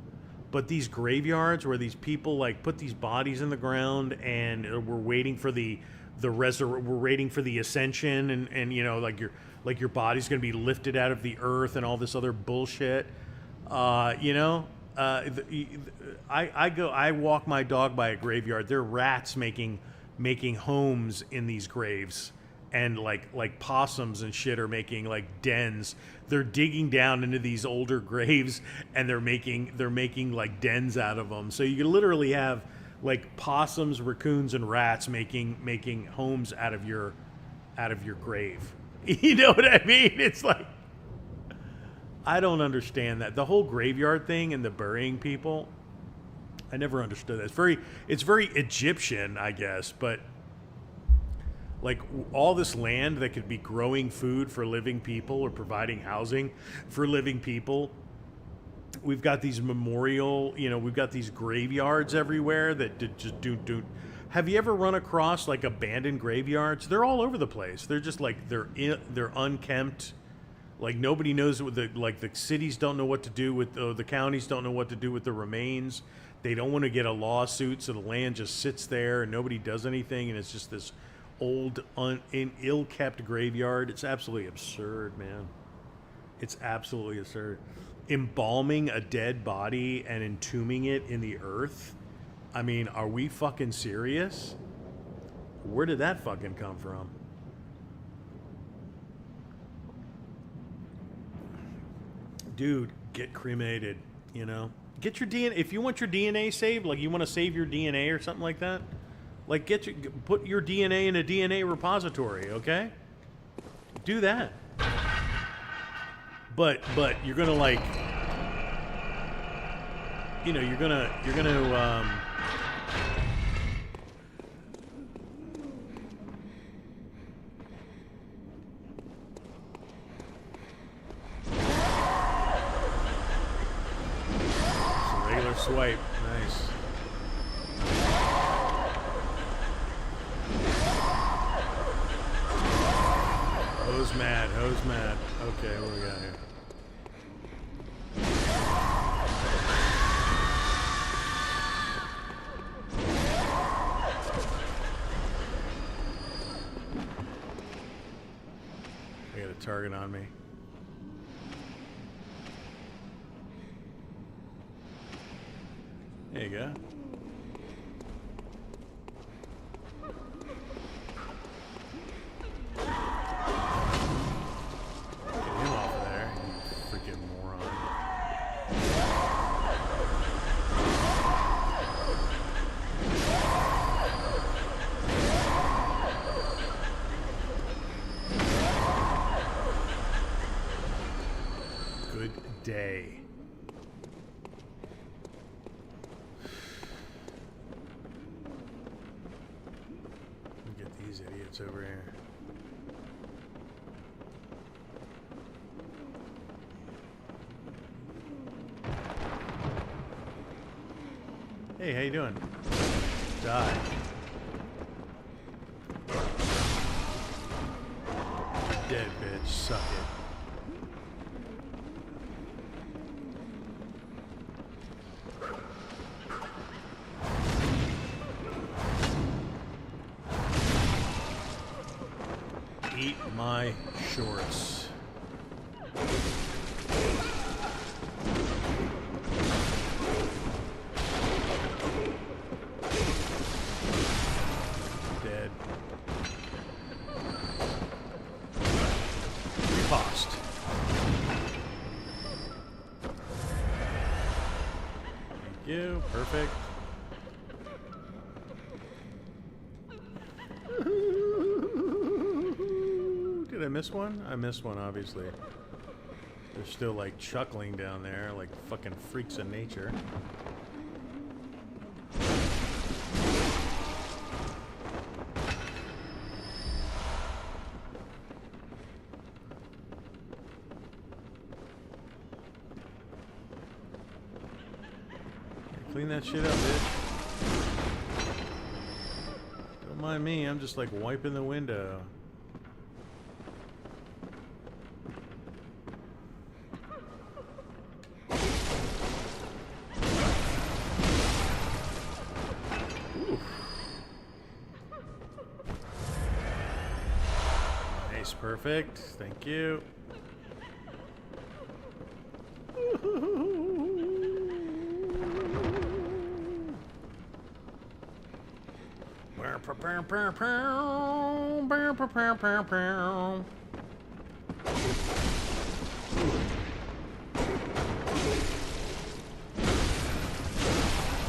But these graveyards where these people like put these bodies in the ground and we're waiting for we're waiting for the ascension and your body's going to be lifted out of the earth and all this other bullshit. I walk my dog by a graveyard. There are rats making homes in these graves, and like possums and shit are making like dens. They're digging down into these older graves and they're making like dens out of them. So you can literally have like possums, raccoons, and rats making homes out of your grave. You know what I mean? It's like, I don't understand that. The whole graveyard thing and the burying people, I never understood that. It's very Egyptian, I guess, but like all this land that could be growing food for living people or providing housing for living people, we've got these memorial, we've got these graveyards everywhere that just do. Have you ever run across like abandoned graveyards? They're all over the place. They're just like they're unkempt. Like nobody knows what the cities don't know what to do with the counties don't know what to do with the remains. They don't want to get a lawsuit, so the land just sits there and nobody does anything, and it's just this old, ill-kept graveyard. It's absolutely absurd, man. It's absolutely absurd. Embalming a dead body and entombing it in the earth. I mean, are we fucking serious? Where did that fucking come from? Dude, get cremated, Get your DNA, if you want your DNA saved, like you want to save your DNA or something like that, like put your DNA in a DNA repository, okay? Do that. But you're gonna like, you're gonna regular swipe, nice. Hose mad. Okay, what do we got here? I got a target on me. There you go. Get him off of there, you freaking moron. Good day. Idiots over here. Hey, how you doing? Die. You're dead, bitch. Suck it. Eat my shorts. Dead. Riposte. Thank you. Perfect. Did I miss one? I missed one, obviously. They're still, like, chuckling down there like fucking freaks of nature. Clean that shit up, bitch. Don't mind me, I'm just, like, wiping the window. Perfect. Thank you.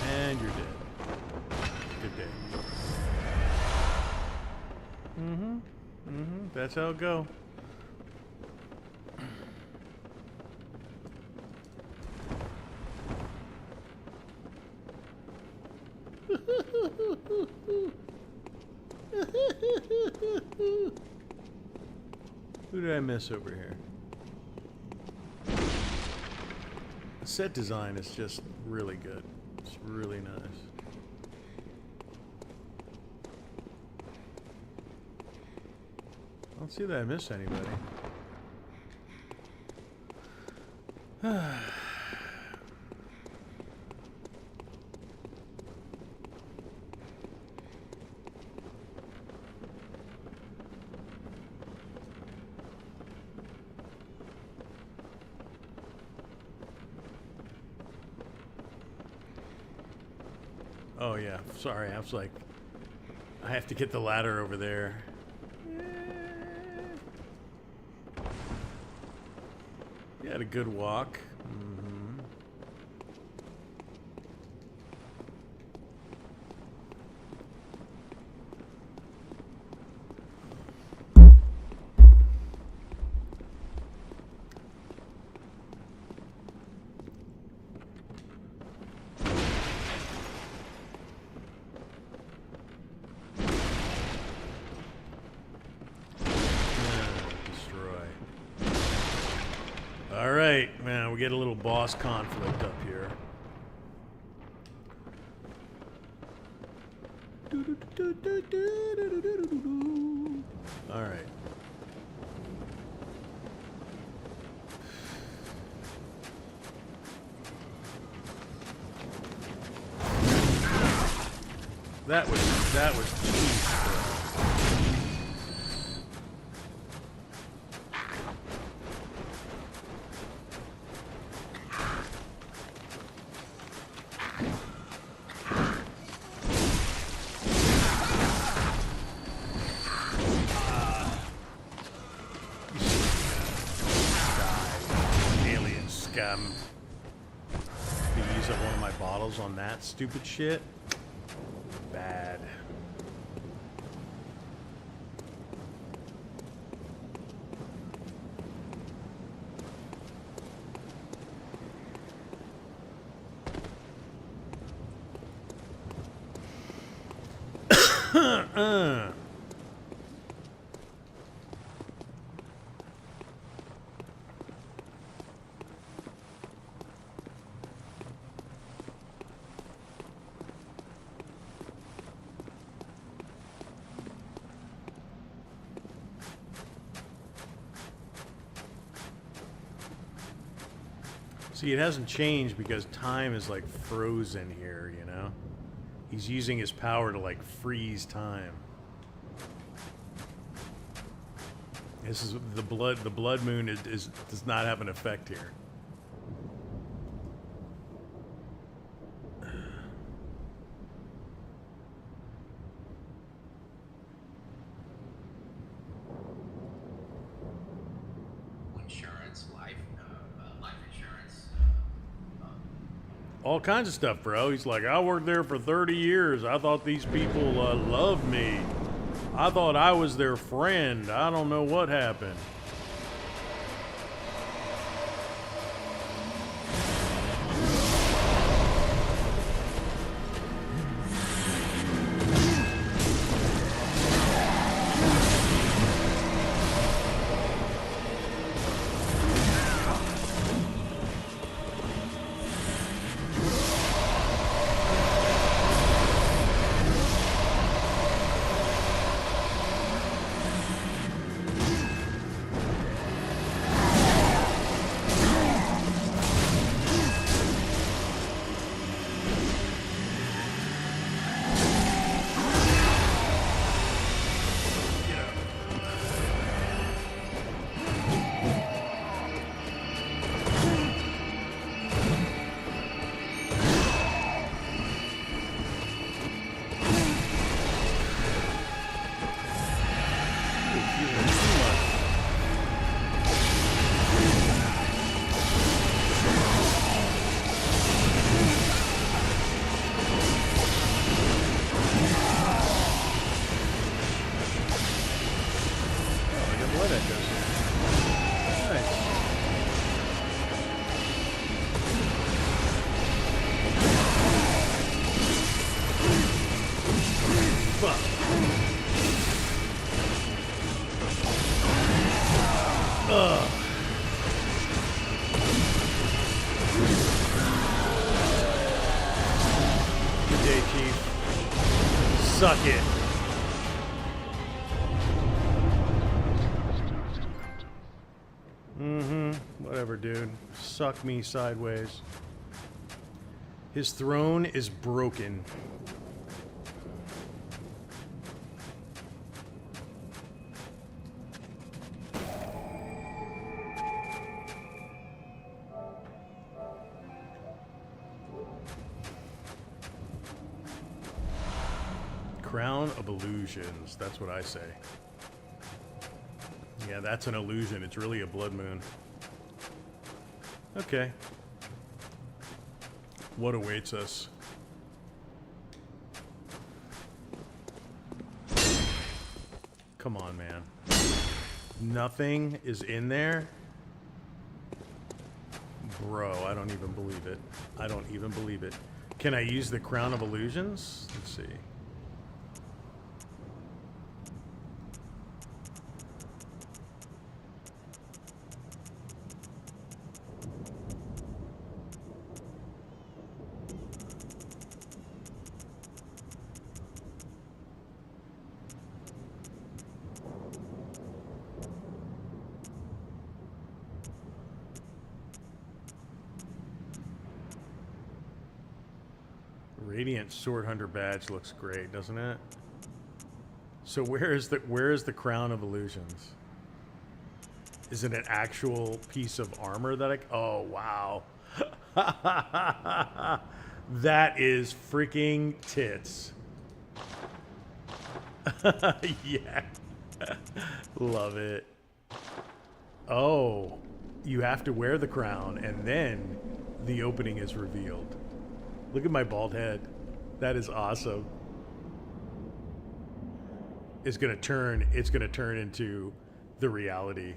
And you're dead. Good day. That's how it go. Who did I miss over here? set design is just really good. It's really nice. I don't see that I missed anybody. Oh yeah, sorry, I was like, I have to get the ladder over there. You had a good walk. Alright, man, we get a little boss conflict up here. Alright. That was cheap, bro. To use up one of my bottles on that stupid shit. Bad. See, it hasn't changed because time is like frozen here, you know? He's using his power to like freeze time. This is the blood moon does not have an effect here. All kinds of stuff, bro. He's like, I worked there for 30 years. I thought these people loved me. I thought I was their friend. I don't know what happened. Ugh. Suck it. Whatever, dude. Suck me sideways. His throne is broken. Crown of illusions. That's what I say. Yeah, that's an illusion. It's really a blood moon. Okay. What awaits us? Come on, man. Nothing is in there? Bro, I don't even believe it. I don't even believe it. Can I use the Crown of Illusions? Let's see. Radiant Sword Hunter badge looks great, doesn't it? So where is the Crown of Illusions? Is it an actual piece of armor that I... Oh, wow. That is freaking tits. Yeah. Love it. Oh, you have to wear the crown and then the opening is revealed. Look at my bald head. That is awesome. It's gonna turn into the reality.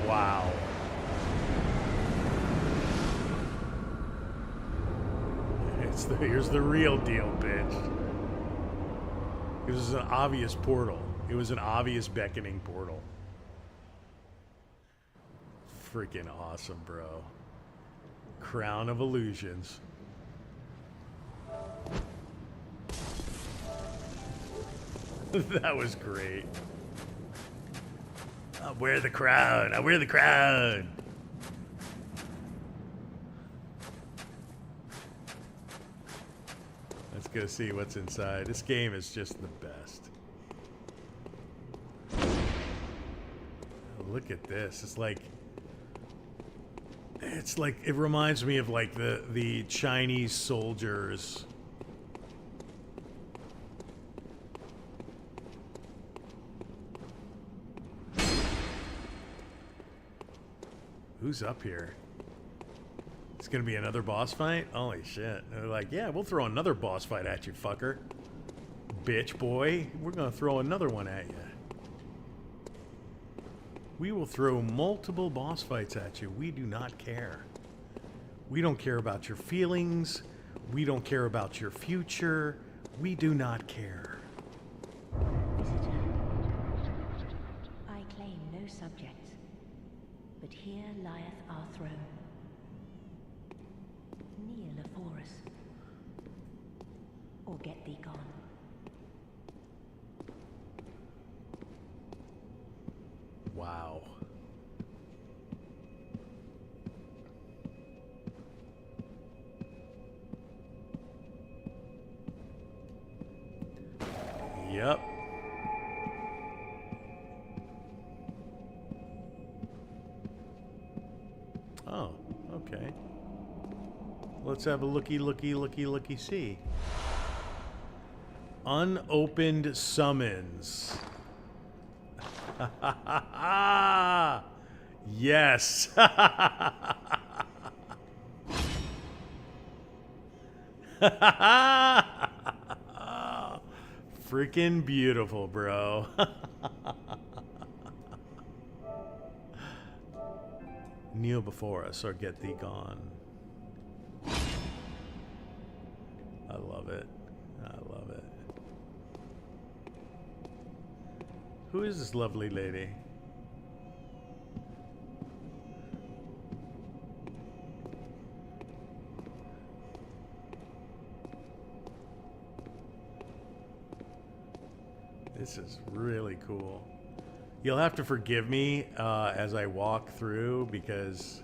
Wow. Here's the real deal, bitch. It was an obvious portal. It was an obvious beckoning portal. Freaking awesome, bro. Crown of Illusions. That was great. I'll wear the crown. I'll wear the crown. Let's go see what's inside. This game is just the best. Look at this. It's like it reminds me of like the Chinese soldiers. Who's up here? It's gonna be another boss fight? Holy shit. They're like, yeah, we'll throw another boss fight at you, fucker. Bitch boy. We're gonna throw another one at you. We will throw multiple boss fights at you. We do not care. We don't care about your feelings. We don't care about your future. We do not care. Visitor, I claim no subjects, but here lieth our throne. Kneel afore us, or get thee gone. Wow. Yep. Oh, okay. Let's have a looky see. Unopened summons. Yes. Freaking beautiful, bro. Kneel before us or get thee gone. I love it. I love it. Who is this lovely lady? This is really cool. You'll have to forgive me as I walk through because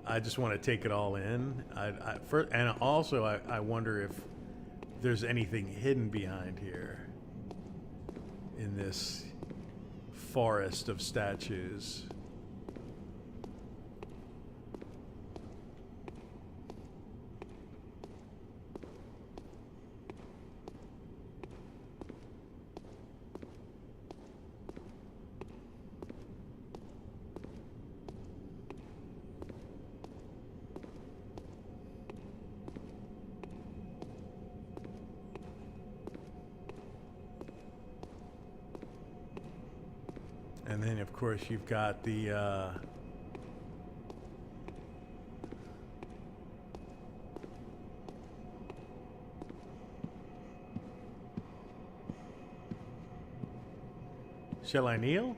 I just want to take it all in. And also, I wonder if there's anything hidden behind here in this forest of statues. And then, of course, you've got the shall I kneel?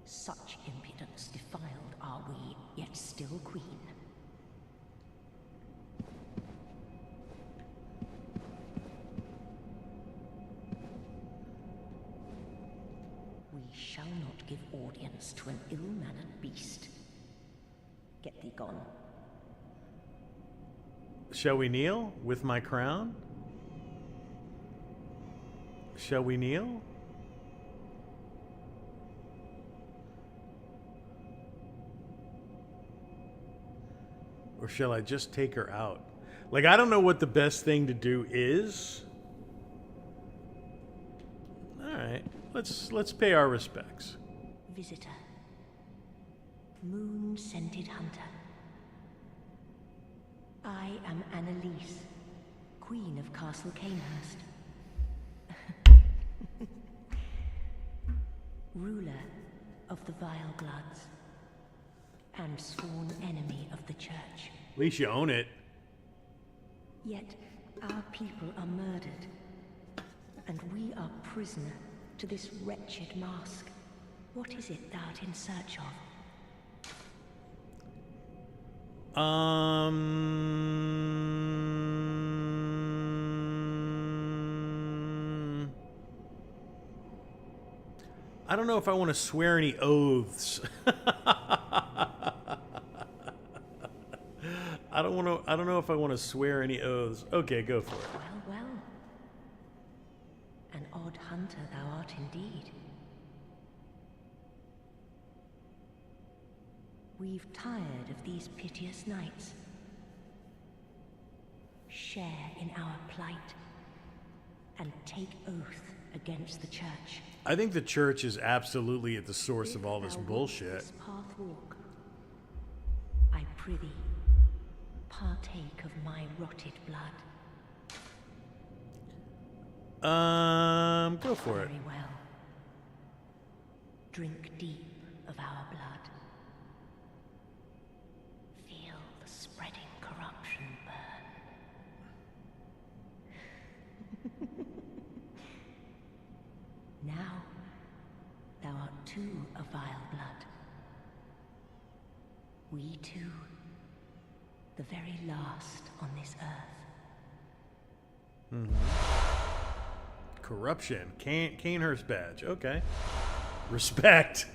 Such impudence defiled are we, yet still queen. We shall not give audience to an ill-mannered beast. Get thee gone. Shall we kneel with my crown? Shall we kneel? Or shall I just take her out? Like, I don't know what the best thing to do is. All right, let's pay our respects. Visitor. Moon-scented hunter. I am Annalise, Queen of Castle Canehurst. Ruler of the Vile Bloods. And sworn enemy of the Church. At least you own it. Yet our people are murdered. And we are prisoner to this wretched mask. What is it thou art in search of? I don't know if I want to swear any oaths. I don't know if I want to swear any oaths. Okay, go for it. Well, well. An odd hunter thou art indeed. We've tired of these piteous nights. Share in our plight and take oath against the Church. I think the Church is absolutely at the source of all this bullshit. This path walk, I prithee, partake of my rotted blood. Go for it. Very well. Drink deep of our blood. Feel the spreading corruption burn. Now, thou art too a vile blood. We two, the very last on this earth. Corruption. Canehurst badge. Okay. Respect.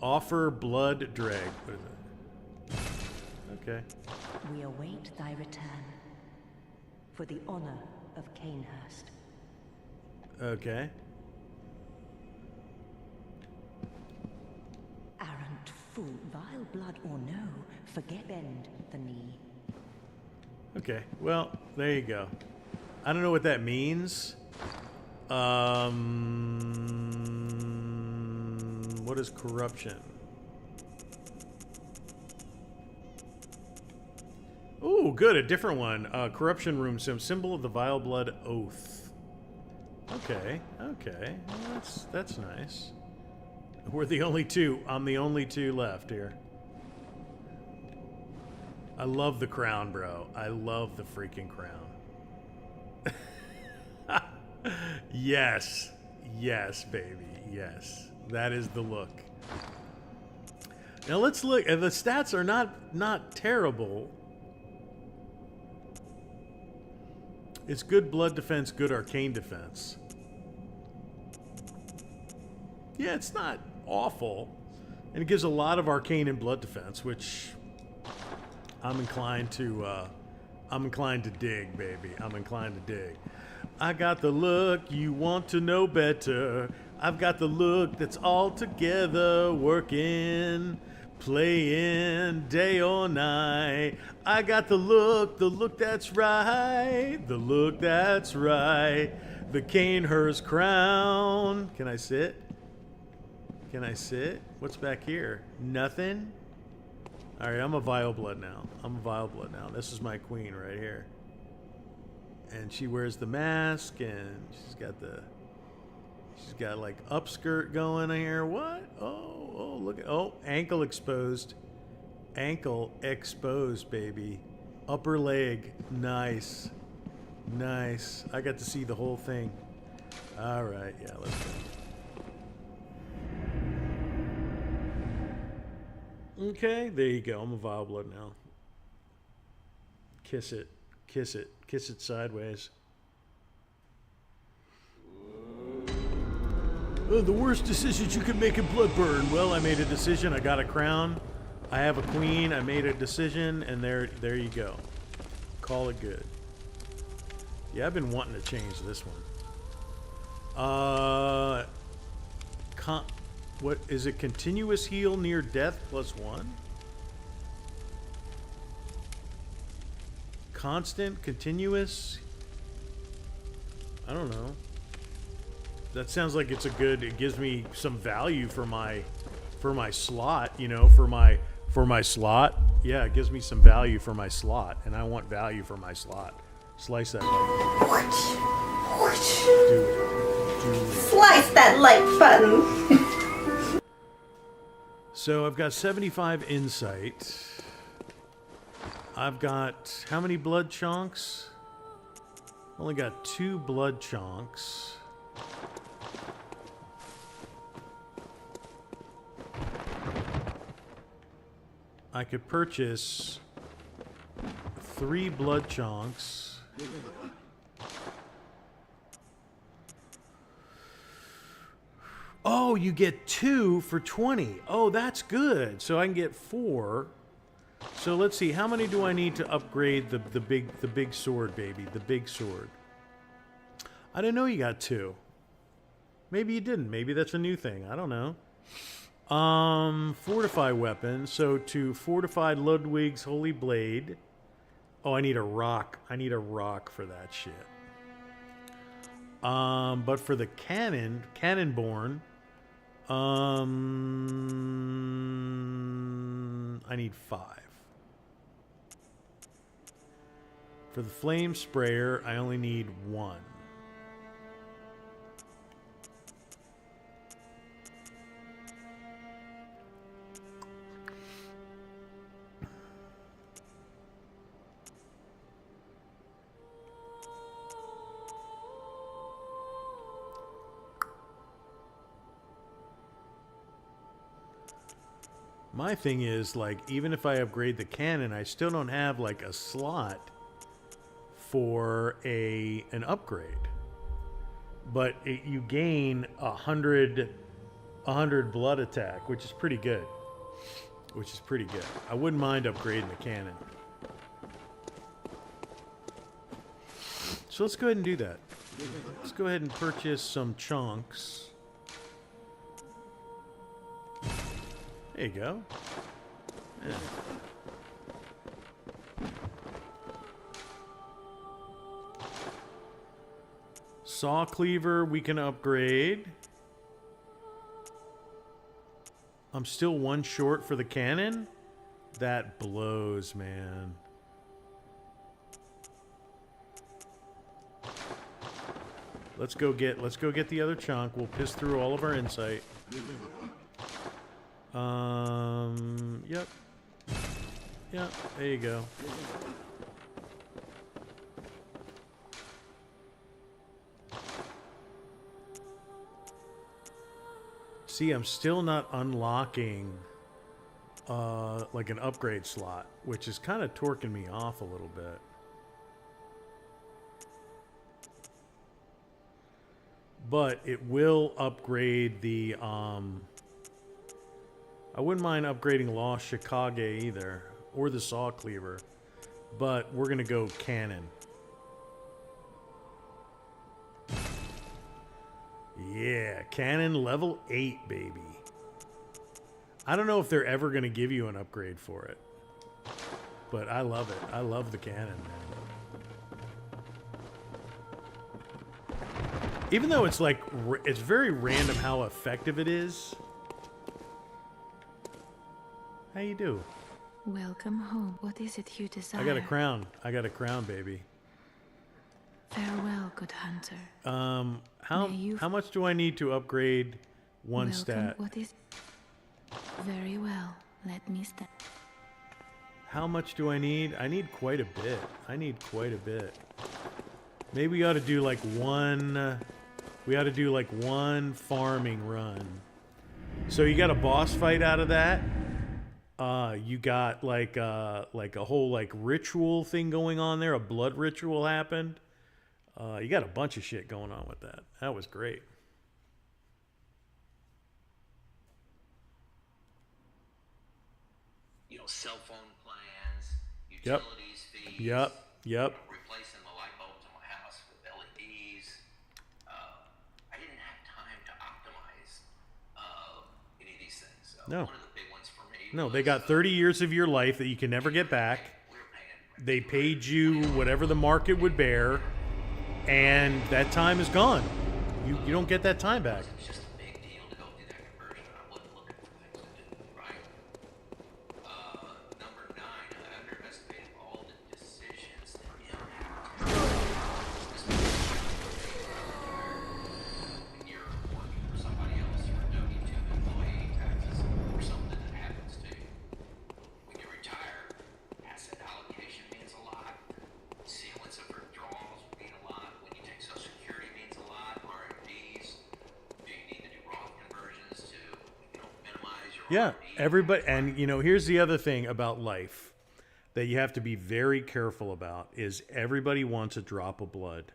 Offer blood drag. What is it? Okay. We await thy return for the honor of Canehurst. Okay. Arrant fool, vile blood or no, forget bend the knee. Okay. Well, there you go. I don't know what that means. What is corruption? Ooh, good. A different one. Corruption room symbol of the vile blood oath. Okay. Okay. Well, that's nice. We're the only two. I'm the only two left here. I love the crown, bro. I love the freaking crown. Yes. Yes, baby. Yes. That is the look. Now let's look. And the stats are not terrible. It's good blood defense, good arcane defense. Yeah, it's not awful. And it gives a lot of arcane and blood defense, which I'm inclined to dig, baby. I'm inclined to dig. I got the look you want to know better. I've got the look that's all together, working, playing day or night. I got the look that's right, the look that's right. The Canehurst crown. Can I sit? Can I sit? What's back here? Nothing? Alright, I'm a vile blood now. I'm a vile blood now. This is my queen right here. And she wears the mask, and she's got like upskirt going here. What? Oh, look at, ankle exposed. Ankle exposed, baby. Upper leg. Nice. Nice. I got to see the whole thing. Alright, yeah, let's go. Okay, there you go. I'm a vile blood now. Kiss it. Kiss it. Kiss it sideways. Oh, the worst decisions you can make in Bloodburn. Well, I made a decision. I got a crown. I have a queen. I made a decision, and there you go. Call it good. Yeah, I've been wanting to change this one. What is it? Continuous heal near death +1? Constant, continuous. I don't know. That sounds like it's a good. It gives me some value for my slot. You know, for my slot. Yeah, it gives me some value for my slot, and I want value for my slot. Slice that like. Do it. Slice that like button. So I've got 75 insight. I've got how many blood chunks? Only got 2 blood chunks. I could purchase 3 blood chunks. Oh, you get 2 for 20. Oh, that's good. So I can get 4. So let's see. How many do I need to upgrade the big sword, baby? The big sword. I didn't know you got 2. Maybe you didn't. Maybe that's a new thing. I don't know. Fortify weapon. So to fortify Ludwig's holy blade. Oh, I need a rock. I need a rock for that shit. But for the cannonborn, I need 5. For the flame sprayer, I only need 1. My thing is, like, even if I upgrade the cannon, I still don't have, like, a slot for an upgrade. But you gain 100 blood attack, which is pretty good. Which is pretty good. I wouldn't mind upgrading the cannon. So let's go ahead and do that. Let's go ahead and purchase some chunks. There you go. Yeah. Saw cleaver we can upgrade. I'm still 1 short for the cannon. That blows, man. Let's go get the other chunk. We'll piss through all of our insight. Yep. Yep, there you go. See, I'm still not unlocking like an upgrade slot, which is kind of torquing me off a little bit. But it will upgrade the I wouldn't mind upgrading Lost Chicago either, or the Saw Cleaver, but we're gonna go Cannon. Yeah, Cannon level 8, baby. I don't know if they're ever gonna give you an upgrade for it, but I love it. I love the Cannon, man. Even though it's like, it's very random how effective it is. How you do? Welcome home. What is it you desire? I got a crown. I got a crown, baby. Farewell, good hunter. How much do I need to upgrade one stat? What is? Very well. Let me start. How much do I need? I need quite a bit. I need quite a bit. Maybe we ought to do like one. We ought to do like one farming run. So you got a boss fight out of that. You got like a whole like ritual thing going on there. A blood ritual happened. You got a bunch of shit going on with that. That was great. You know, cell phone plans, utilities fees. Yep. Replacing the light bulbs in my house with LEDs. I didn't have time to optimize any of these things. No. One of the big ones for me. No, they got 30 years of your life that you can never get back. They paid you whatever the market would bear, and that time is gone. You don't get that time back. It's just a big deal to go through that conversion. I wasn't looking for things to do, right? Number 9, I underestimated all the decisions that impact. When you're working for somebody else, you're a W-2 employee, taxes, or something that happens to you. When you retire, asset allocation means a lot. Sequence of withdrawals mean a lot. When you take Social Security means a lot. RMDs. Do you need to do Roth conversions to, minimize your Yeah, RMD? everybody, and here's the other thing about life that you have to be very careful about is everybody wants a drop of blood.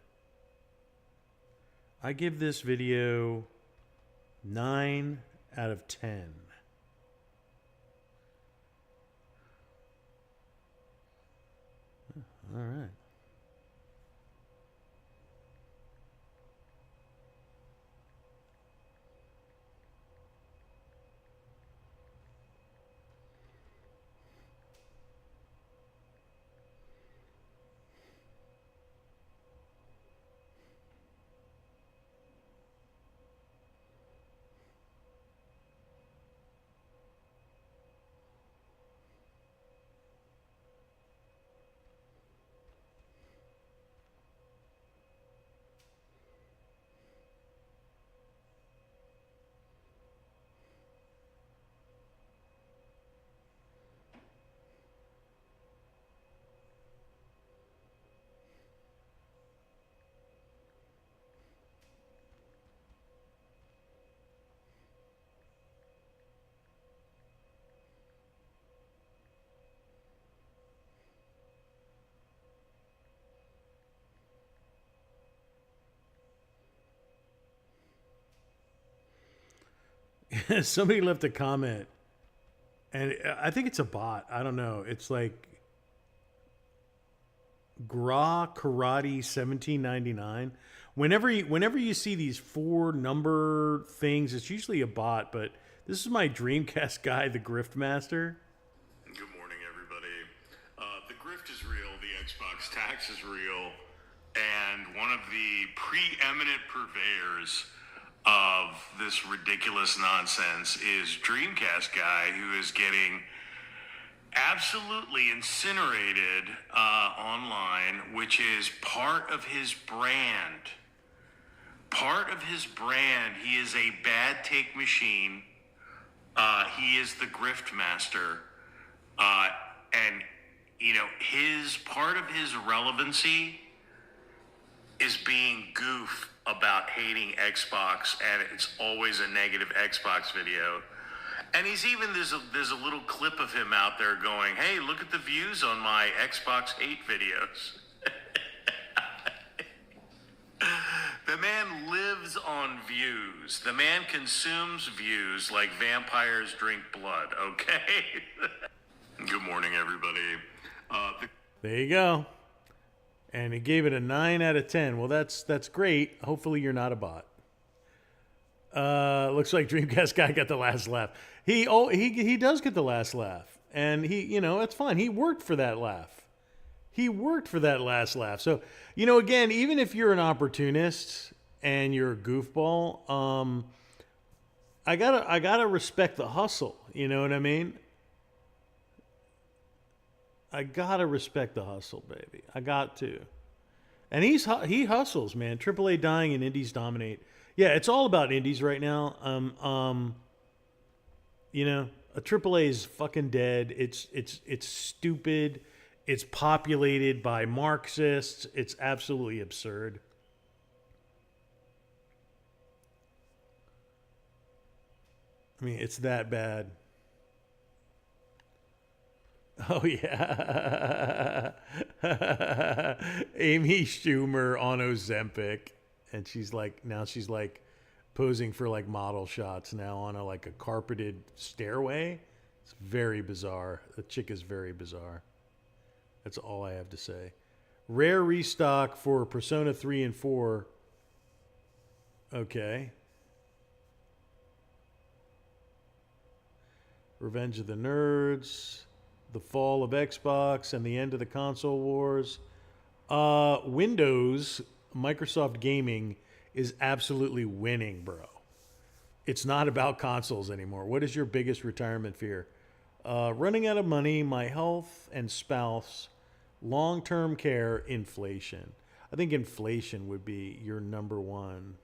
I give this video 9 out of 10. All right. Somebody left a comment, and I think it's a bot. I don't know. It's like Gra Karate 1799. Whenever you see these 4 number things, it's usually a bot. But this is my Dreamcast guy, the Grift Master. Good morning, everybody. The grift is real. The Xbox tax is real. And one of the preeminent purveyors of this ridiculous nonsense is Dreamcast guy, who is getting absolutely incinerated online, which is part of his brand. Part of his brand. He is a bad take machine. He is the grift master. And, his part of his relevancy is being goof about about hating Xbox, and it's always a negative Xbox video. And he's even, there's a little clip of him out there going, hey, look at the views on my Xbox hate videos. The man lives on views. The man consumes views like vampires drink blood, okay? Good morning, everybody. There you go. And he gave it a 9 out of 10. Well, that's great. Hopefully you're not a bot. Looks like Dreamcast guy got the last laugh. He does get the last laugh. And it's fine. He worked for that laugh. He worked for that last laugh. So, again, even if you're an opportunist and you're a goofball, I gotta respect the hustle. You know what I mean? I gotta respect the hustle, baby. I got to. And he hustles, man. AAA dying and indies dominate. Yeah, it's all about indies right now. A AAA is fucking dead. It's stupid. It's populated by Marxists. It's absolutely absurd. I mean, it's that bad. Oh, yeah. Amy Schumer on Ozempic. And she's like posing for like model shots now on a carpeted stairway. It's very bizarre. The chick is very bizarre. That's all I have to say. Rare restock for Persona 3 and 4. Okay. Revenge of the Nerds. The fall of Xbox and the end of the console wars. Windows, Microsoft Gaming is absolutely winning, bro. It's not about consoles anymore. What is your biggest retirement fear? Running out of money, my health and spouse, long-term care, inflation. I think inflation would be your number one.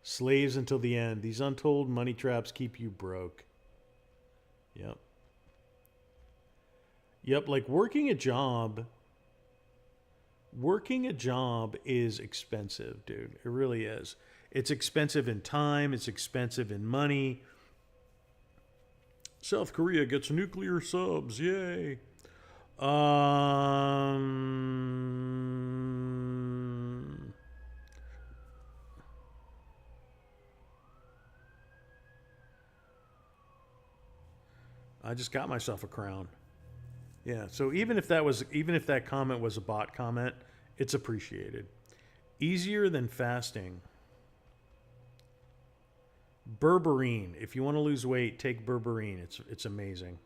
Slaves until the end. These untold money traps keep you broke. Yep. Yep, like working a job is expensive, dude. It really is. It's expensive in time. It's expensive in money. South Korea gets nuclear subs. Yay. I just got myself a crown. Yeah, so even if that comment was a bot comment, it's appreciated. Easier than fasting. Berberine. If you want to lose weight, take berberine. It's amazing.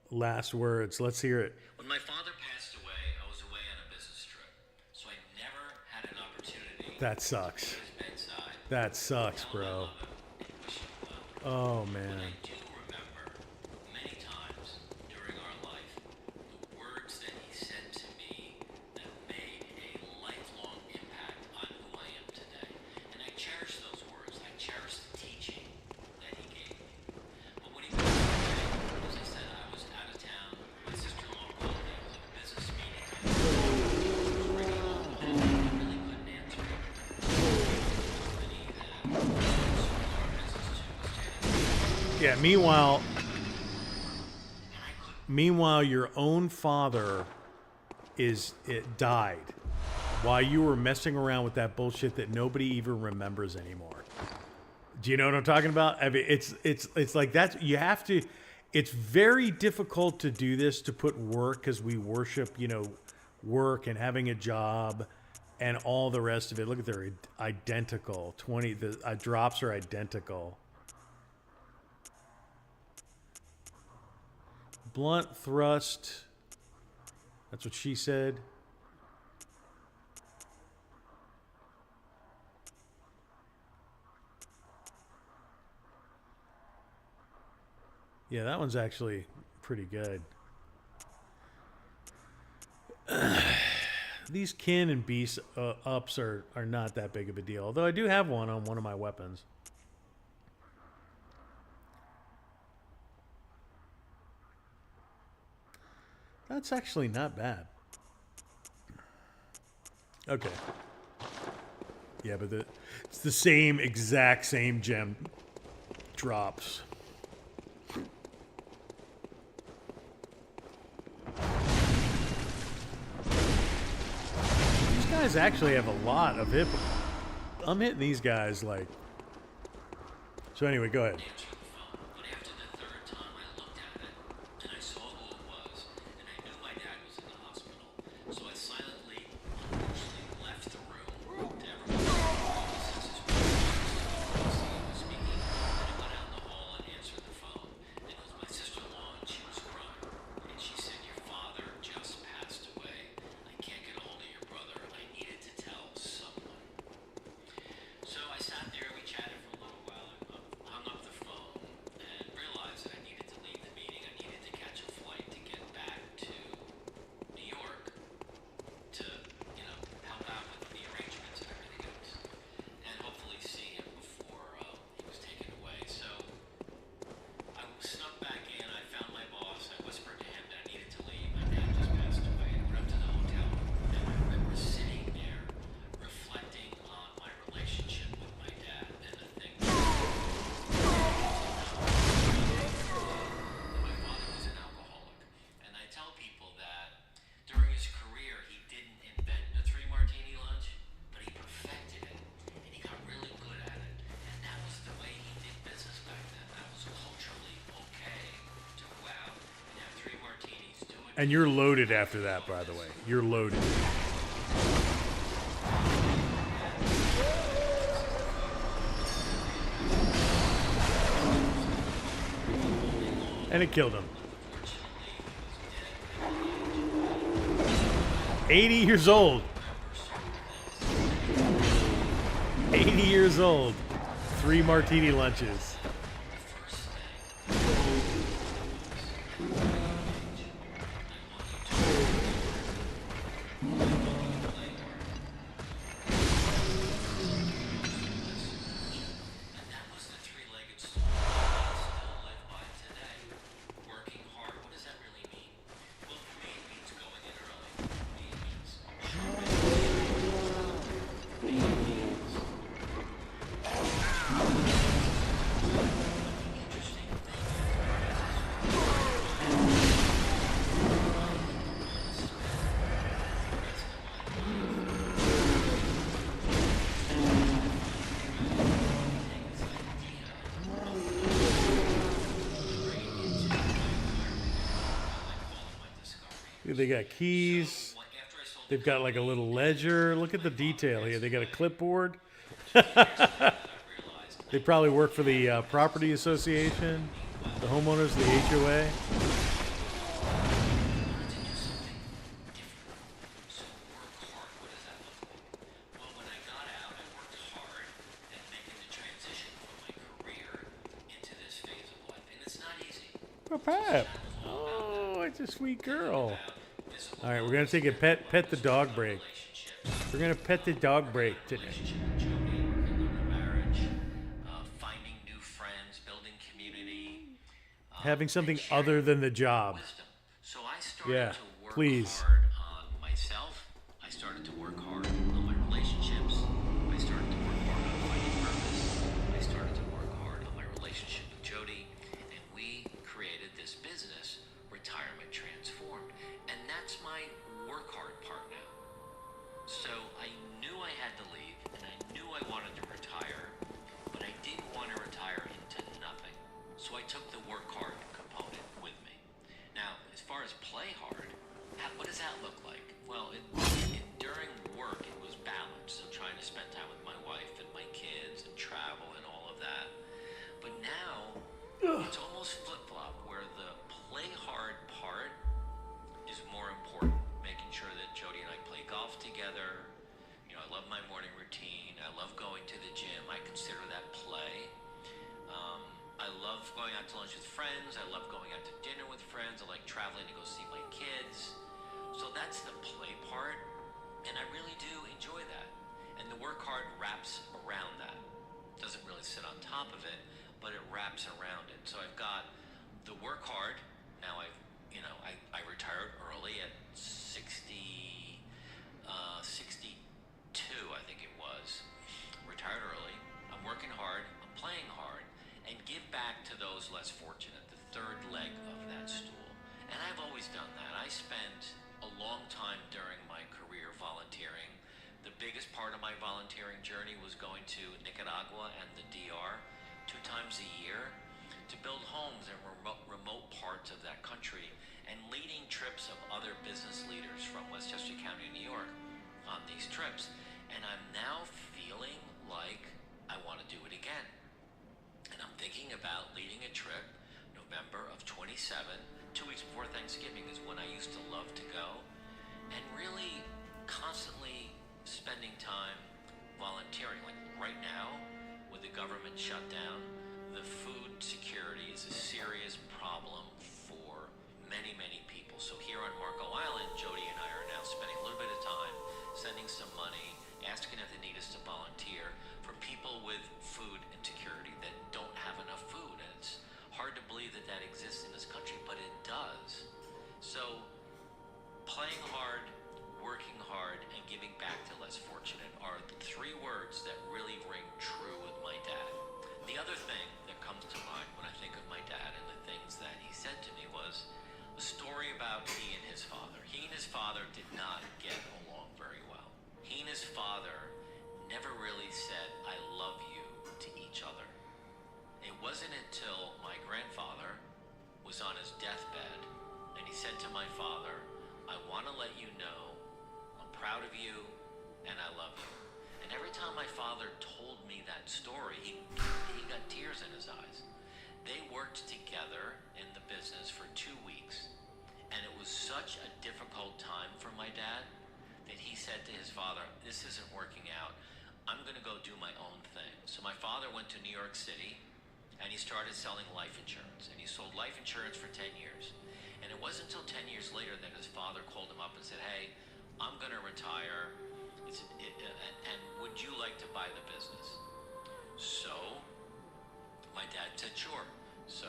Last words. Let's hear it. When my father passed away, I was away on a business trip, so I never had an opportunity. That sucks. That sucks, bro. Oh, man. I do remember many times during our life the words that he said to me that made a lifelong impact on who I am today. And I cherish those words. I cherish the teaching that he gave me. But when he passed away, as I said, I was out of town. My sister-in-law called me. It was a business meeting. I was bringing home and I really couldn't answer it. Yeah, meanwhile, your own father died while you were messing around with that bullshit that nobody even remembers anymore. Do you know what I'm talking about? I mean, it's like that. You have to. It's very difficult to do this, to put work, because we worship, work and having a job and all the rest of it. Look at, they're identical. The drops are identical. Blunt thrust. That's what she said. Yeah, that one's actually pretty good. These kin and beast ups are not that big of a deal. Although I do have one on one of my weapons. That's actually not bad. Okay. Yeah, but it's the same exact same gem drops. These guys actually have a lot of hip. I'm hitting these guys like. So anyway, go ahead. But after the third time I looked at it, and I saw who it was, and I knew my dad was in the hospital. So I silently, unfortunately, left the room to everyone. Since was speaking, and I went out in the hall and answered the phone. And it was my sister-in-law, and she was crying. And she said, "Your father just passed away. I can't get a hold of your brother. I needed to tell someone." So I sat there, we chatted for a little while, I hung up the phone, and realized that I needed to leave the meeting. I needed to catch a flight to get back to New York to, help out with the arrangements and everything else. And hopefully see him before he was taken away. So I snuck back in, I found my boss, I whispered to him that I needed to leave. My dad just passed away. I went up to the hotel, and I remember sitting there reflecting on my relationship with my dad and the things that my father was an alcoholic. And I tell people that during his career he didn't invent the 3 martini lunch, but he perfected it, and he got really good at it. And that was the way he did business back then. That was culturally okay to go out and have 3 martinis, do it. And you're loaded after that, by the way. You're loaded. And it killed him. 80 years old. 80 years old. 3 martini lunches. And that was the 3-legged stool I still live by today. Working hard, what does that really mean? Well, for me, it means going in early. For me, it means They got keys. They've got like a little ledger. Look at the detail here. They got a clipboard. They probably work for the property association, the homeowners, the HOA. Well, when I got out, I worked hard at making the transition from my career into this phase of life. And it's not easy. Pap. Oh, it's a sweet girl. All right, we're gonna take a pet the dog break. We're gonna pet the dog break today. Marriage, finding new friends, building community. Having something other than the job. Wisdom. So I started Yeah, to work please. hard on myself. I started to work hard on my relationships. I started to work hard on finding purpose. I started to work hard on my relationship with Jody. And we created this business, Retirement Transformed. And that's my work hard part now. So I knew I had to leave, and I knew I wanted to retire, but I didn't want to retire into nothing. So I took the work hard component with me. Now, as far as play hard, what does that look like? Well, during work, it was balanced. So trying to spend time with my wife and my kids and travel and all of that. But now, it's almost flip-flop, where the play hard part is more important. Making sure that Jody and I play golf together. I love my morning routine. I love going to the gym. I consider that play. I love going out to lunch with friends. I love going out to dinner with friends. I like traveling to go see my kids. So that's the play part. And I really do enjoy that. And the work hard wraps around that. Doesn't really sit on top of it, but it wraps around it. So I've got the work hard. Now I retired early. always done that. I spent a long time during my career volunteering. The biggest part of my volunteering journey was going to Nicaragua and the DR 2 times a year to build homes in remote parts of that country and leading trips of other business leaders from Westchester County, New York on these trips. And I'm now feeling like I want to do it again. And I'm thinking about leading a trip November of 27, 2 weeks before Thanksgiving is when I used to love to go, and really constantly spending time volunteering. Like right now, with the government shutdown, the food security is a serious problem for many, many people. So here on Marco Island, Jody and I are now spending a little bit of time sending some money, asking if they need us to volunteer for people with food insecurity that don't have enough food. And it's hard to believe that that exists in this country, but it does. So playing hard, working hard, and giving back to less fortunate are the 3 words that really ring true with my dad. The other thing that comes to mind when I think of my dad and the things that he said to me was a story about he and his father. He and his father did not get along very well. He and his father never really said, "I love you" to each other. It wasn't until my grandfather was on his deathbed and he said to my father, "I want to let you know I'm proud of you and I love you." And every time my father told me that story, he got tears in his eyes. They worked together in the business for 2 weeks, and it was such a difficult time for my dad that he said to his father, "This isn't working out. I'm going to go do my own thing." So my father went to New York City, and he started selling life insurance, and he sold life insurance for 10 years. And it wasn't until 10 years later that his father called him up and said, "Hey, I'm going to retire, and would you like to buy the business?" So my dad said, "Sure." So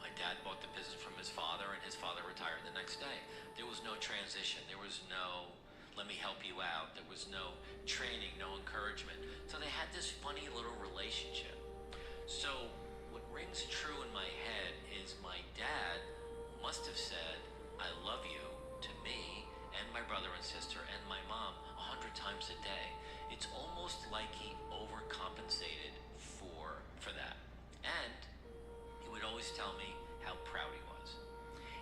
my dad bought the business from his father, and his father retired the next day. There was no transition. There was no, "Let me help you out." There was no training, no encouragement. So they had this funny little relationship. So what rings true in my head is my dad must have said, "I love you" to me and my brother and sister and my mom 100 times a day. It's almost like he overcompensated for that. And he would always tell me how proud he was.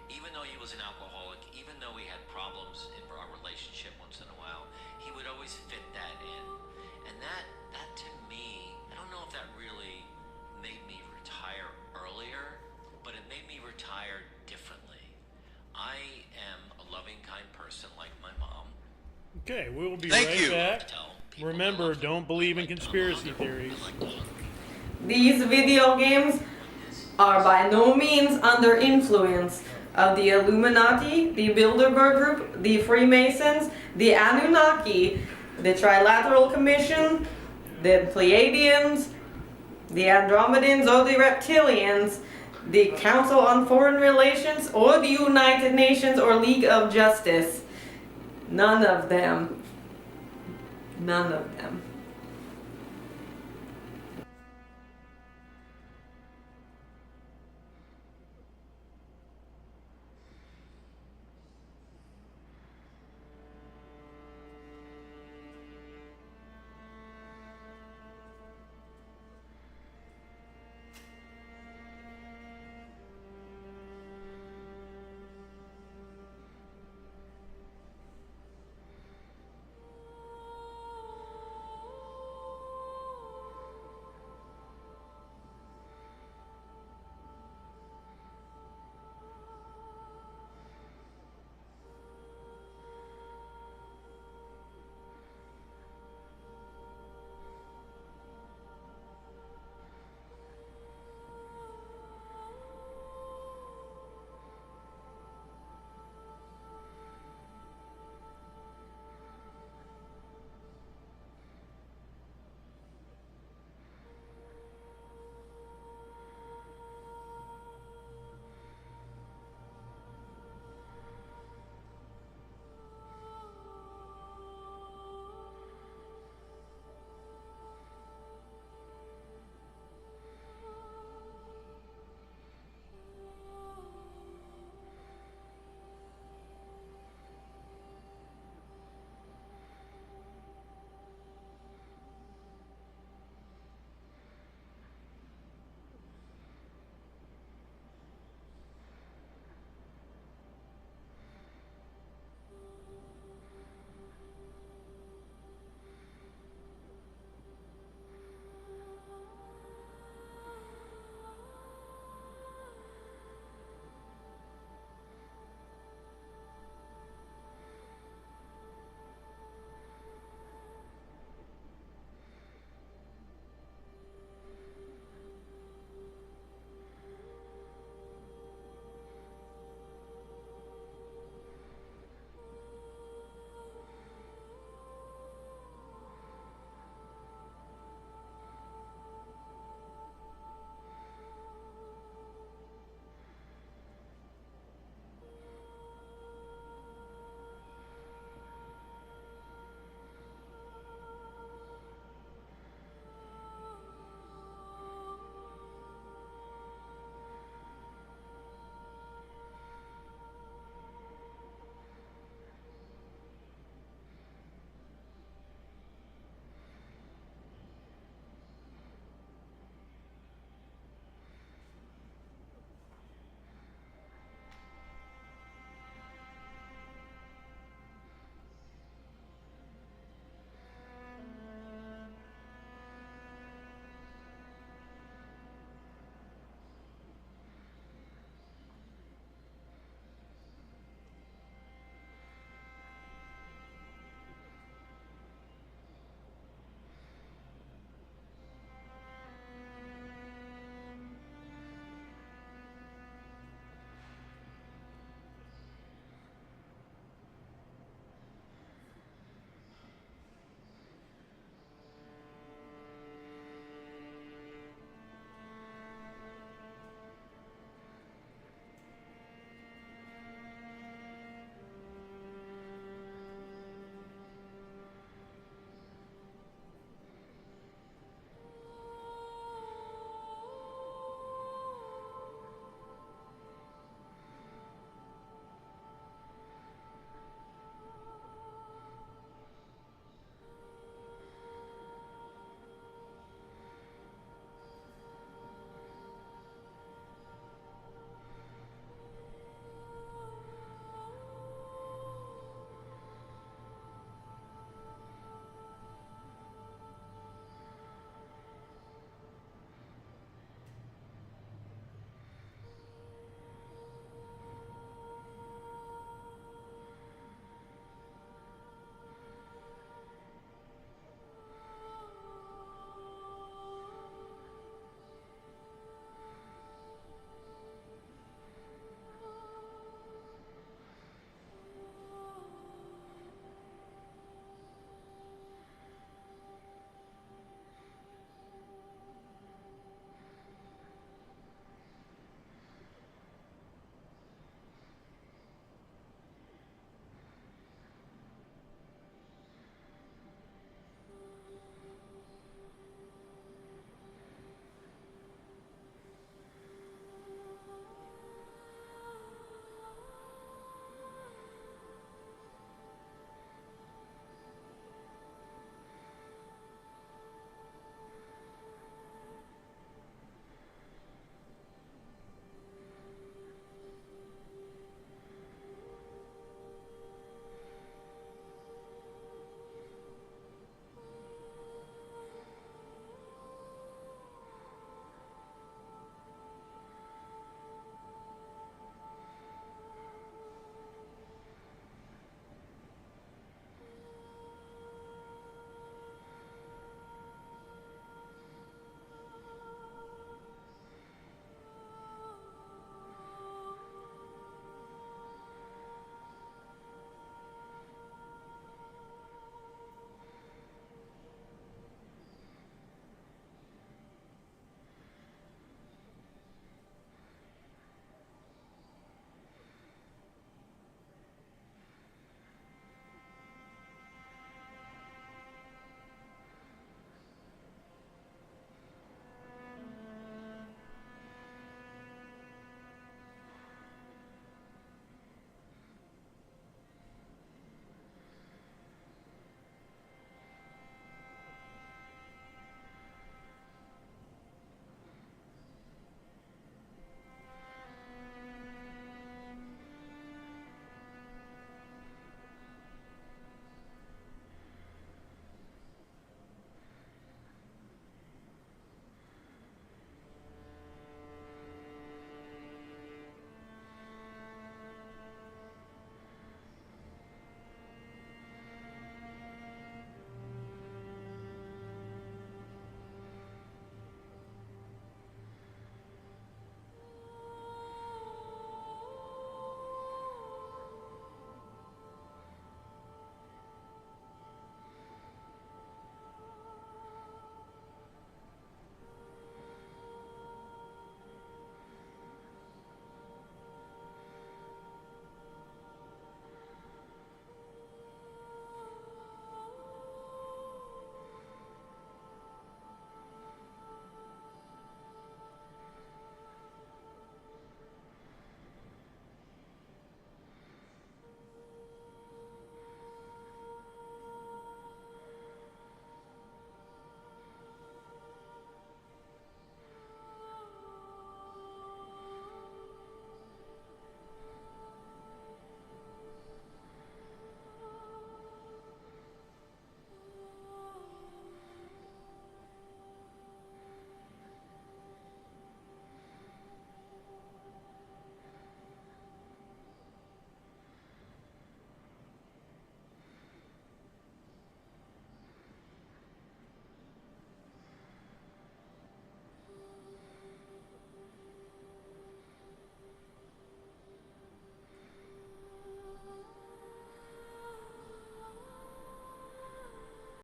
Even though he was an alcoholic, even though we had problems in our relationship once in a while, he would always fit that in. And that to me, I don't know if that really made me retire earlier, but it made me retire differently. I am a loving, kind person like my mom. Okay, we'll be Thank right you. back. Remember, don't believe in conspiracy theories. These video games are by no means under influence of the Illuminati, the Bilderberg Group, the Freemasons, the Anunnaki, the Trilateral Commission, the Pleiadians, the Andromedans or the Reptilians, the Council on Foreign Relations, or the United Nations or League of Justice. None of them. None of them.